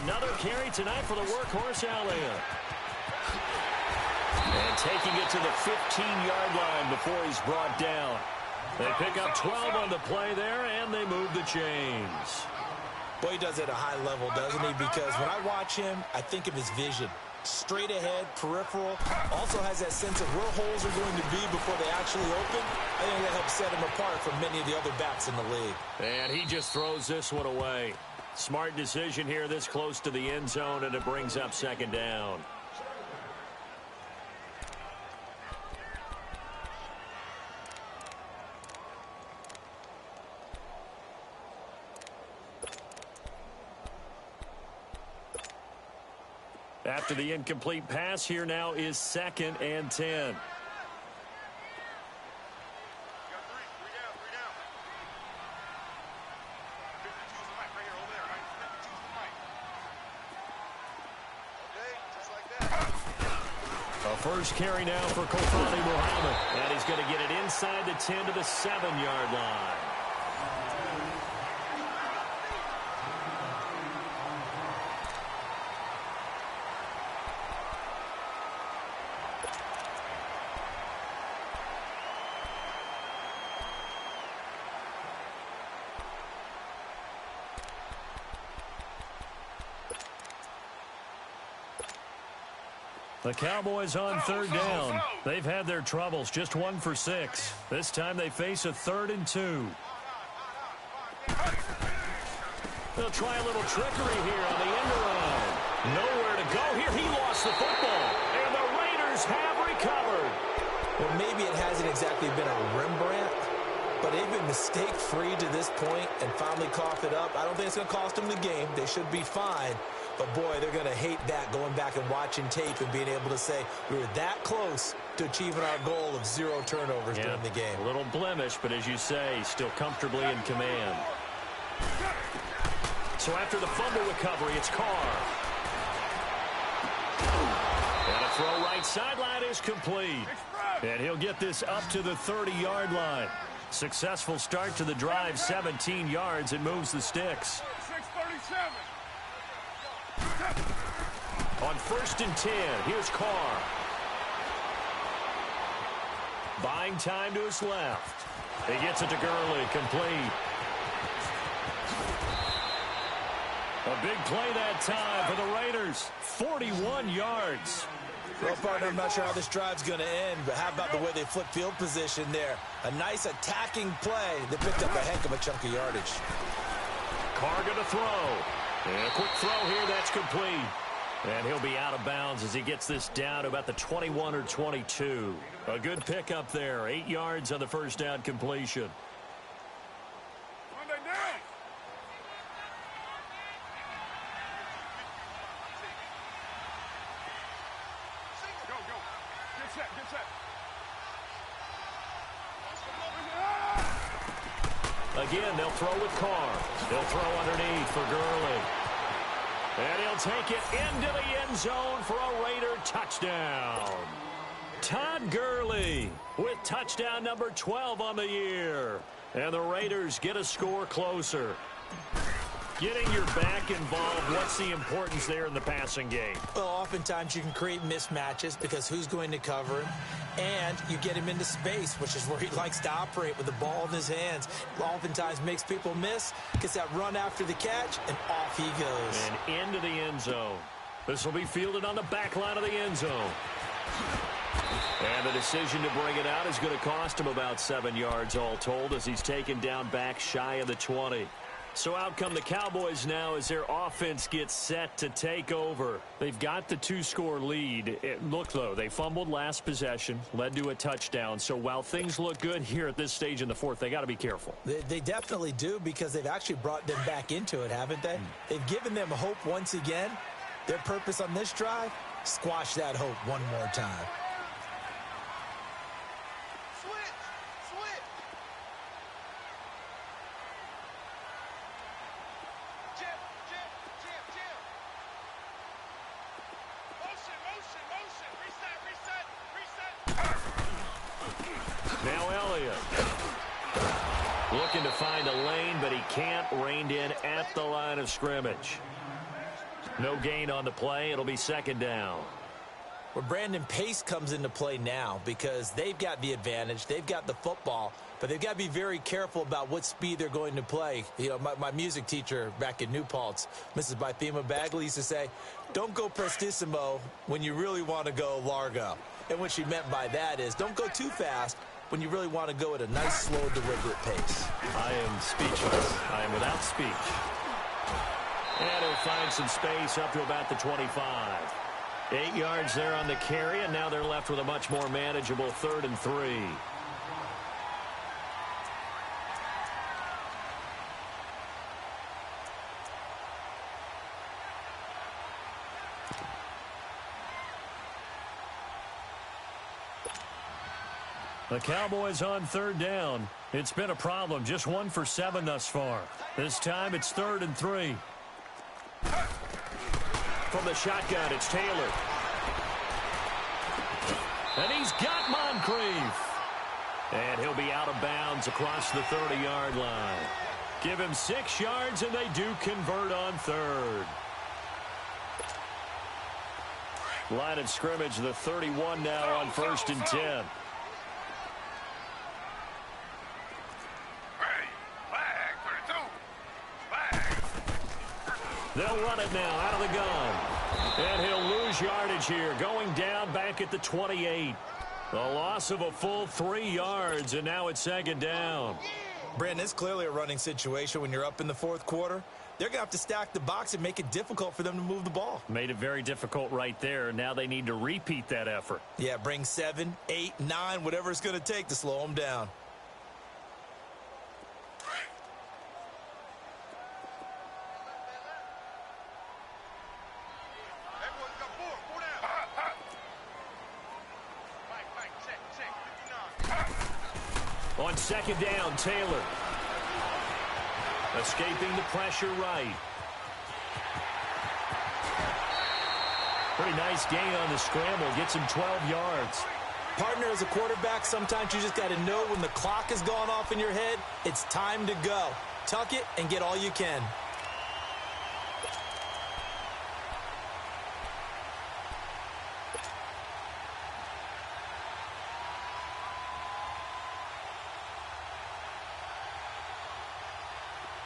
Another carry tonight for the workhorse Elliott. And taking it to the 15-yard line before he's brought down. They pick up 12 on the play there, and they move the chains. Boy, he does it at a high level, doesn't he? Because when I watch him, I think of his vision. straight ahead, peripheral. Also has that sense of where holes are going to be before they actually open. I think that helps set him apart from many of the other backs in the league. And he just throws this one away. Smart decision here this close to the end zone, and it brings up second down. After the incomplete pass, here now is 2nd and 10. A first carry now for Kofani Muhammad. And he's going to get it inside the 10 to the 7-yard line. The Cowboys on 3rd down. They've had their troubles, just 1 for 6. This time they face a 3rd and 2. They'll try a little trickery here on the end around. Nowhere to go here. He lost the football. And the Raiders have recovered. Well, maybe it hasn't exactly been a Rembrandt, but they've been mistake-free to this point and finally coughed it up. I don't think it's going to cost them the game. They should be fine. But, boy, they're going to hate that, going back and watching tape and being able to say we were that close to achieving our goal of 0 turnovers during the game. A little blemish, but as you say, still comfortably in command. So after the fumble recovery, it's Carr. And a throw right sideline is complete. And he'll get this up to the 30-yard line. Successful start to the drive, 17 yards. It moves the sticks. 6:37. On 1st and 10, here's Carr. Buying time to his left. He gets it to Gurley, complete. A big play that time for the Raiders. 41 yards. Well, partner, I'm not sure how this drive's going to end, but how about the way they flip field position there? A nice attacking play. They picked up a heck of a chunk of yardage. Carr going to throw. And a quick throw here, that's complete. And he'll be out of bounds as he gets this down to about the 21 or 22. A good pickup there. 8 yards on the first down completion. Monday down. Go, go. Get set, get set. Again, they'll throw with Carr. They'll throw underneath for Gurley. And he'll take it into the end zone for a Raider touchdown. Todd Gurley with touchdown number 12 on the year. And the Raiders get a score closer. Getting your back involved, what's the importance there in the passing game? Well, oftentimes you can create mismatches because who's going to cover him? And you get him into space, which is where he likes to operate with the ball in his hands. Oftentimes makes people miss, gets that run after the catch, and off he goes. And into the end zone. This will be fielded on the back line of the end zone. And the decision to bring it out is going to cost him about 7 yards all told as he's taken down back shy of the 20. So out come the Cowboys now as their offense gets set to take over. They've got the 2-score lead. Look, though, they fumbled last possession, led to a touchdown. So while things look good here at this stage in the fourth, they got to be careful. They definitely do because they've actually brought them back into it, haven't they? They've given them hope once again. Their purpose on this drive, squash that hope one more time. Looking to find a lane, but he can't. Reined in at the line of scrimmage. No gain on the play. It'll be second down. Well, Brandon, pace comes into play now because they've got the advantage. They've got the football, but they've got to be very careful about what speed they're going to play. You know, my music teacher back in New Paltz, Mrs. Bythema Bagley, used to say, don't go prestissimo when you really want to go largo. And what she meant by that is don't go too fast when you really want to go at a nice, slow, deliberate pace. I am speechless. I am without speech. And he'll find some space up to about the 25. 8 yards there on the carry, and now they're left with a much more manageable 3rd and 3. The Cowboys on 3rd down. It's been a problem. Just 1 for 7 thus far. This time it's 3rd and 3. From the shotgun, it's Taylor. And he's got Moncrief. And he'll be out of bounds across the 30-yard line. Give him 6 yards, and they do convert on 3rd. Line of scrimmage, the 31 now on 1st and 10. They'll run it now out of the gun. And he'll lose yardage here, going down back at the 28. A loss of a full 3 yards, and now it's 2nd down. Brandon, it's clearly a running situation when you're up in the 4th quarter. They're going to have to stack the box and make it difficult for them to move the ball. Made it very difficult right there. Now they need to repeat that effort. Yeah, bring 7, 8, 9, whatever it's going to take to slow them down. On 2nd down, Taylor. Escaping the pressure right. Pretty nice gain on the scramble. Gets him 12 yards. Partner, as a quarterback, sometimes you just got to know when the clock has gone off in your head, it's time to go. Tuck it and get all you can.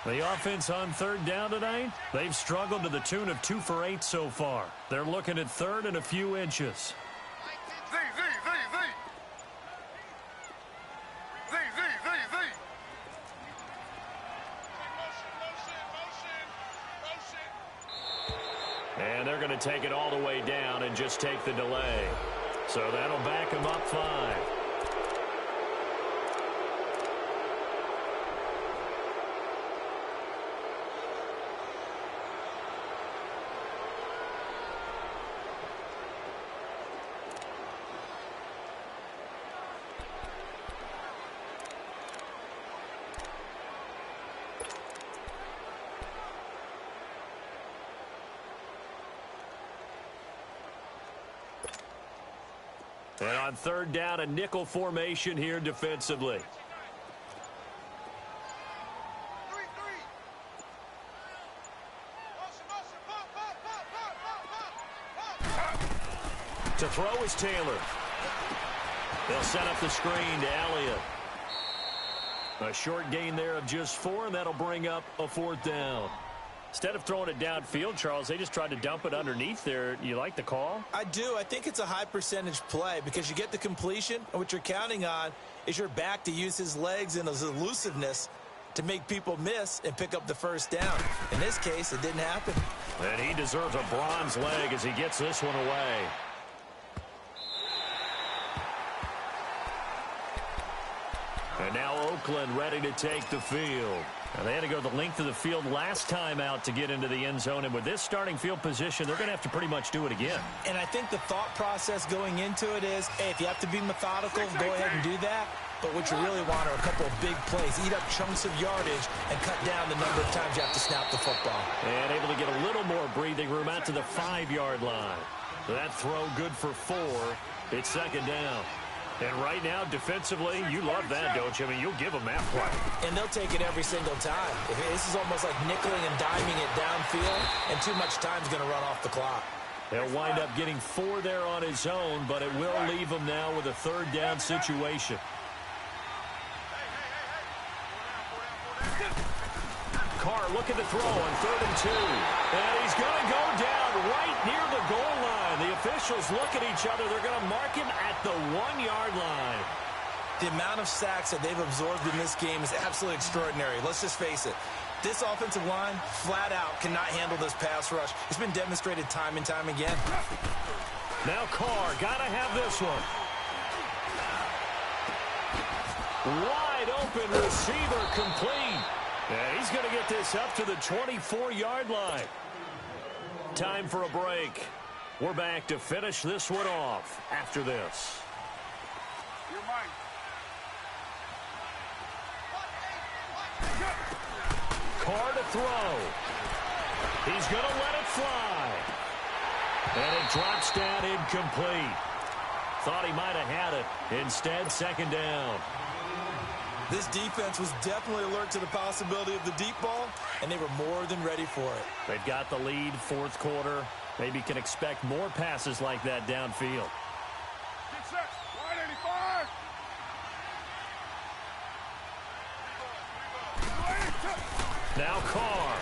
The offense on 3rd down tonight, they've struggled to the tune of 2 for 8 so far. They're looking at 3rd and a few inches. And they're going to take it all the way down and just take the delay. So that'll back them up 5. And on 3rd down, a nickel formation here defensively. To throw is Taylor. They'll set up the screen to Elliott. A short gain there of just 4, and that'll bring up a 4th down. Instead of throwing it downfield, Charles, they just tried to dump it underneath there. You like the call? I do. I think it's a high percentage play because you get the completion, and what you're counting on is your back to use his legs and his elusiveness to make people miss and pick up the 1st down. In this case, it didn't happen. And he deserves a bronze leg as he gets this one away. And now Oakland ready to take the field. And they had to go the length of the field last time out to get into the end zone. And with this starting field position, they're going to have to pretty much do it again. And I think the thought process going into it is, hey, if you have to be methodical, go ahead and do that. But what you really want are a couple of big plays. Eat up chunks of yardage and cut down the number of times you have to snap the football. And able to get a little more breathing room out to the 5-yard line. That throw good for 4. It's 2nd down. And right now, defensively, you love that, don't you? I mean, you'll give them that play. And they'll take it every single time. This is almost like nickeling and diming it downfield, and too much time's going to run off the clock. He'll wind up getting 4 there on his own, but it will leave him now with a third down situation. Carr looking to throw on 3rd and 2. And he's going to go down right near the goal line. The officials look at each other. They're going to mark him at the 1-yard line. The amount of sacks that they've absorbed in this game is absolutely extraordinary. Let's just face it. This offensive line, flat out, cannot handle this pass rush. It's been demonstrated time and time again. Now Carr, got to have this one. Wide open receiver complete. Yeah, he's going to get this up to the 24-yard line. Time for a break. We're back to finish this one off after this. You're mine. Carr to throw. He's going to let it fly. And it drops down incomplete. Thought he might have had it. Instead, 2nd down. This defense was definitely alert to the possibility of the deep ball, and they were more than ready for it. They've got the lead, 4th quarter. Maybe can expect more passes like that downfield. Get set. Line 85. Now Carr.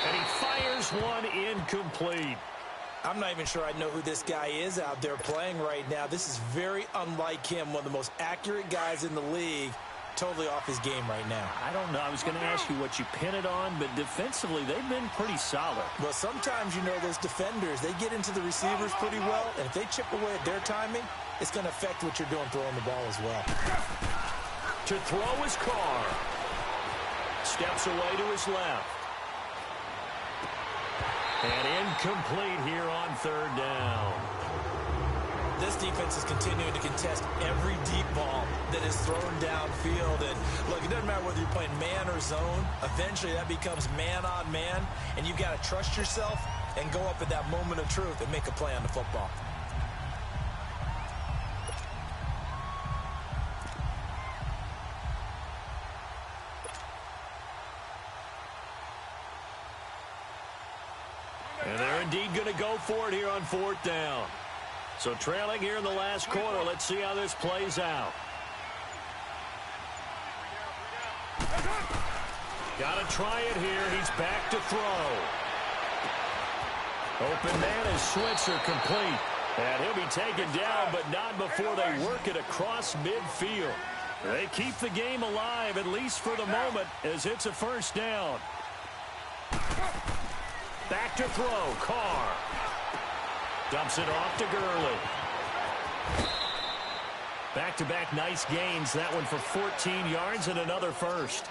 And he fires one incomplete. I'm not even sure I know who this guy is out there playing right now. This is very unlike him, one of the most accurate guys in the league. Totally off his game right now. I don't know. I was going to ask you what you pin it on, but defensively, they've been pretty solid. Well, sometimes, you know, those defenders, they get into the receivers pretty well, and if they chip away at their timing, it's going to affect what you're doing throwing the ball as well. To throw is Carr. Steps away to his left. And incomplete here on 3rd down. This defense is continuing to contest every deep ball that is thrown downfield. And look, it doesn't matter whether you're playing man or zone. Eventually that becomes man on man, and you've got to trust yourself and go up at that moment of truth and make a play on the football. And they're indeed going to go for it here on 4th down. So trailing here in the last quarter. Let's see how this plays out. Got to try it here. He's back to throw. Open man is Switzer complete. And he'll be taken down, but not before they work it across midfield. They keep the game alive, at least for the moment, as it's a 1st down. Back to throw, Carr. Dumps it off to Gurley. Back-to-back nice gains. That one for 14 yards and another 1st.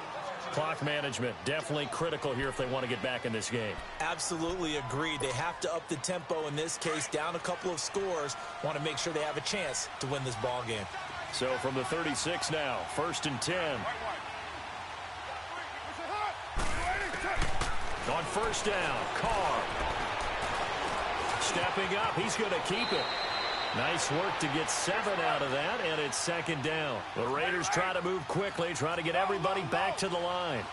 Clock management definitely critical here if they want to get back in this game. Absolutely agreed. They have to up the tempo in this case, down a couple of scores. Want to make sure they have a chance to win this ball game. So from the 36 now, 1st and 10. On 1st down, Carr. Stepping up, he's going to keep it. Nice work to get 7 out of that, and it's 2nd down. The Raiders try to move quickly, try to get everybody back to the line.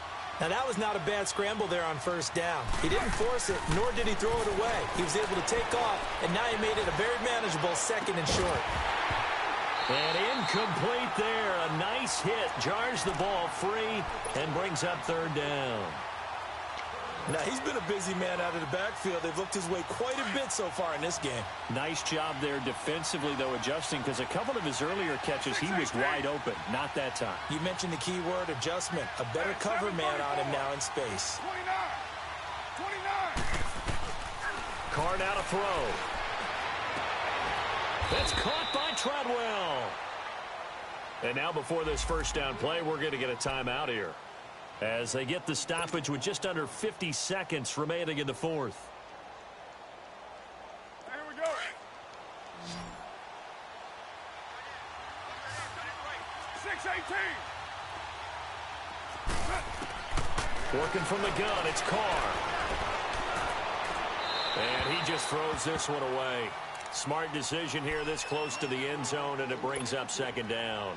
Now, that was not a bad scramble there on 1st down. He didn't force it, nor did he throw it away. He was able to take off, and now he made it a very manageable 2nd and short. And incomplete there. A nice hit. Jars the ball free and brings up 3rd down. Now, he's been a busy man out of the backfield. They've looked his way quite a bit so far in this game. Nice job there defensively, though, adjusting, because a couple of his earlier catches, he was wide open. Not that time. You mentioned the key word, adjustment. A better cover man on him now in space. 29. Carr now to throw. That's caught by Treadwell. And now before this 1st down play, we're going to get a timeout here, as they get the stoppage with just under 50 seconds remaining in the 4th. Here we go. 6:18. Working from the gun, it's Carr. And he just throws this one away. Smart decision here this close to the end zone, and it brings up 2nd down.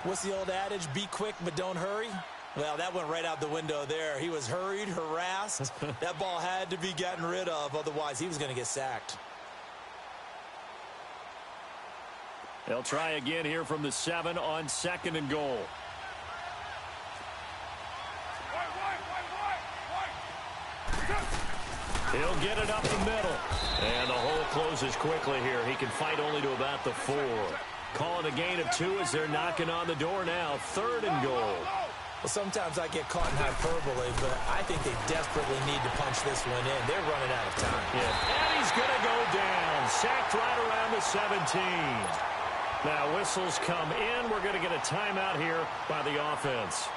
What's the old adage? Be quick, but don't hurry. Well, that went right out the window there. He was hurried, harassed. That ball had to be gotten rid of. Otherwise, he was going to get sacked. They'll try again here from the 7 on 2nd and goal. He'll get it up the middle. And the hole closes quickly here. He can fight only to about the 4. Calling a gain of 2 as they're knocking on the door now. 3rd and goal. Well, sometimes I get caught in hyperbole, but I think they desperately need to punch this one in. They're running out of time. Yeah. And he's going to go down. Sacked right around the 17. Now whistles come in. We're going to get a timeout here by the offense,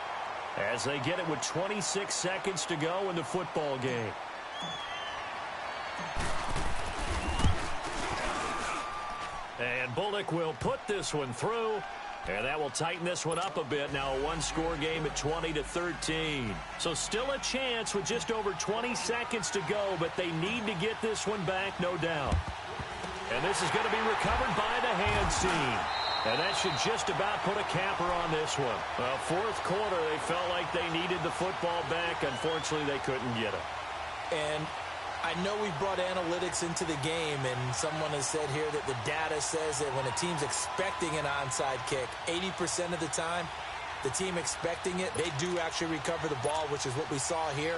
as they get it with 26 seconds to go in the football game. And Bullock will put this one through, and that will tighten this one up a bit. Now a one-score game at 20-13. So still a chance with just over 20 seconds to go, but they need to get this one back, no doubt. And this is going to be recovered by the hands team. And that should just about put a capper on this one. Well, 4th quarter, they felt like they needed the football back. Unfortunately, they couldn't get it. And I know we brought analytics into the game, and someone has said here that the data says that when a team's expecting an onside kick, 80% of the time, the team expecting it, they do actually recover the ball, which is what we saw here.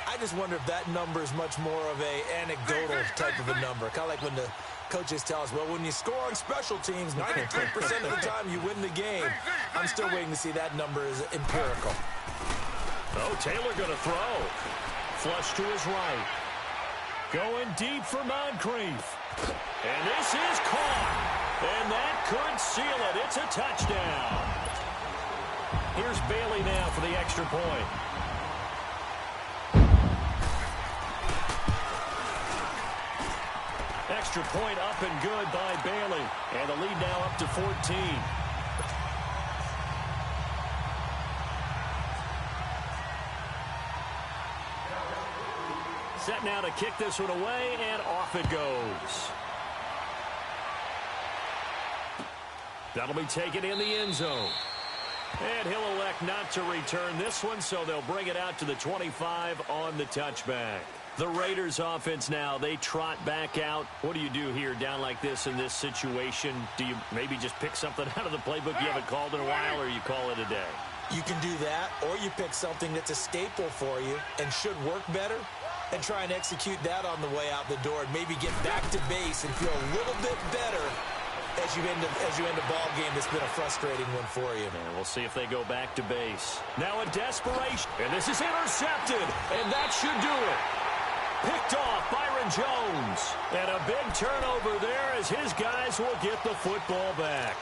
I just wonder if that number is much more of a anecdotal type of a number. Kind of like when the coaches tell us, well, when you score on special teams, 93% of the time you win the game. I'm still waiting to see that number is empirical. Oh, Taylor going to throw. Flush to his right. Going deep for Moncrief. And this is caught. And that could seal it. It's a touchdown. Here's Bailey now for the extra point. Extra point up and good by Bailey. And the lead now up to 14. Set now to kick this one away, and off it goes. That'll be taken in the end zone. And he'll elect not to return this one, so they'll bring it out to the 25 on the touchback. The Raiders offense now, they trot back out. What do you do here down like this in this situation? Do you maybe just pick something out of the playbook you haven't called in a while, or you call it a day? You can do that, or you pick something that's a staple for you and should work better, and try and execute that on the way out the door and maybe get back to base and feel a little bit better as you end a ball game that's been a frustrating one for you. And we'll see if they go back to base. Now a desperation, and this is intercepted, and that should do it. Picked off Byron Jones, and a big turnover there as his guys will get the football back.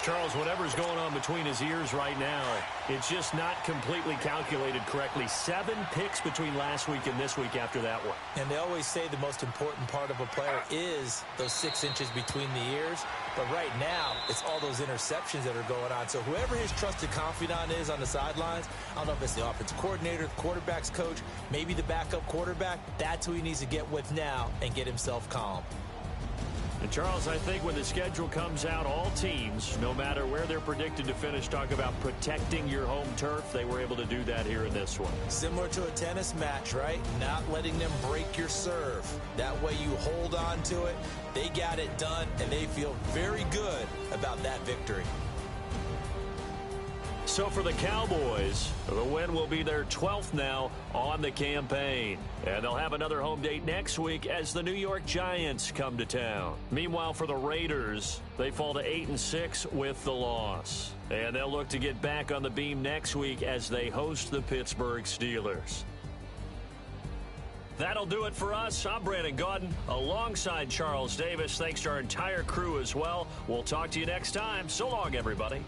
Charles, whatever's going on between his ears right now, it's just not completely calculated correctly. 7 picks between last week and this week after that one. And they always say the most important part of a player is those 6 inches between the ears. But right now, it's all those interceptions that are going on. So whoever his trusted confidant is on the sidelines, I don't know if it's the offensive coordinator, the quarterback's coach, maybe the backup quarterback, that's who he needs to get with now and get himself calm. And Charles, I think when the schedule comes out, all teams, no matter where they're predicted to finish, talk about protecting your home turf. They were able to do that here in this one. Similar to a tennis match, right? Not letting them break your serve. That way you hold on to it. They got it done, and they feel very good about that victory. So for the Cowboys, the win will be their 12th now on the campaign. And they'll have another home date next week as the New York Giants come to town. Meanwhile, for the Raiders, they fall to 8-6 with the loss. And they'll look to get back on the beam next week as they host the Pittsburgh Steelers. That'll do it for us. I'm Brandon Gaudin alongside Charles Davis. Thanks to our entire crew as well. We'll talk to you next time. So long, everybody.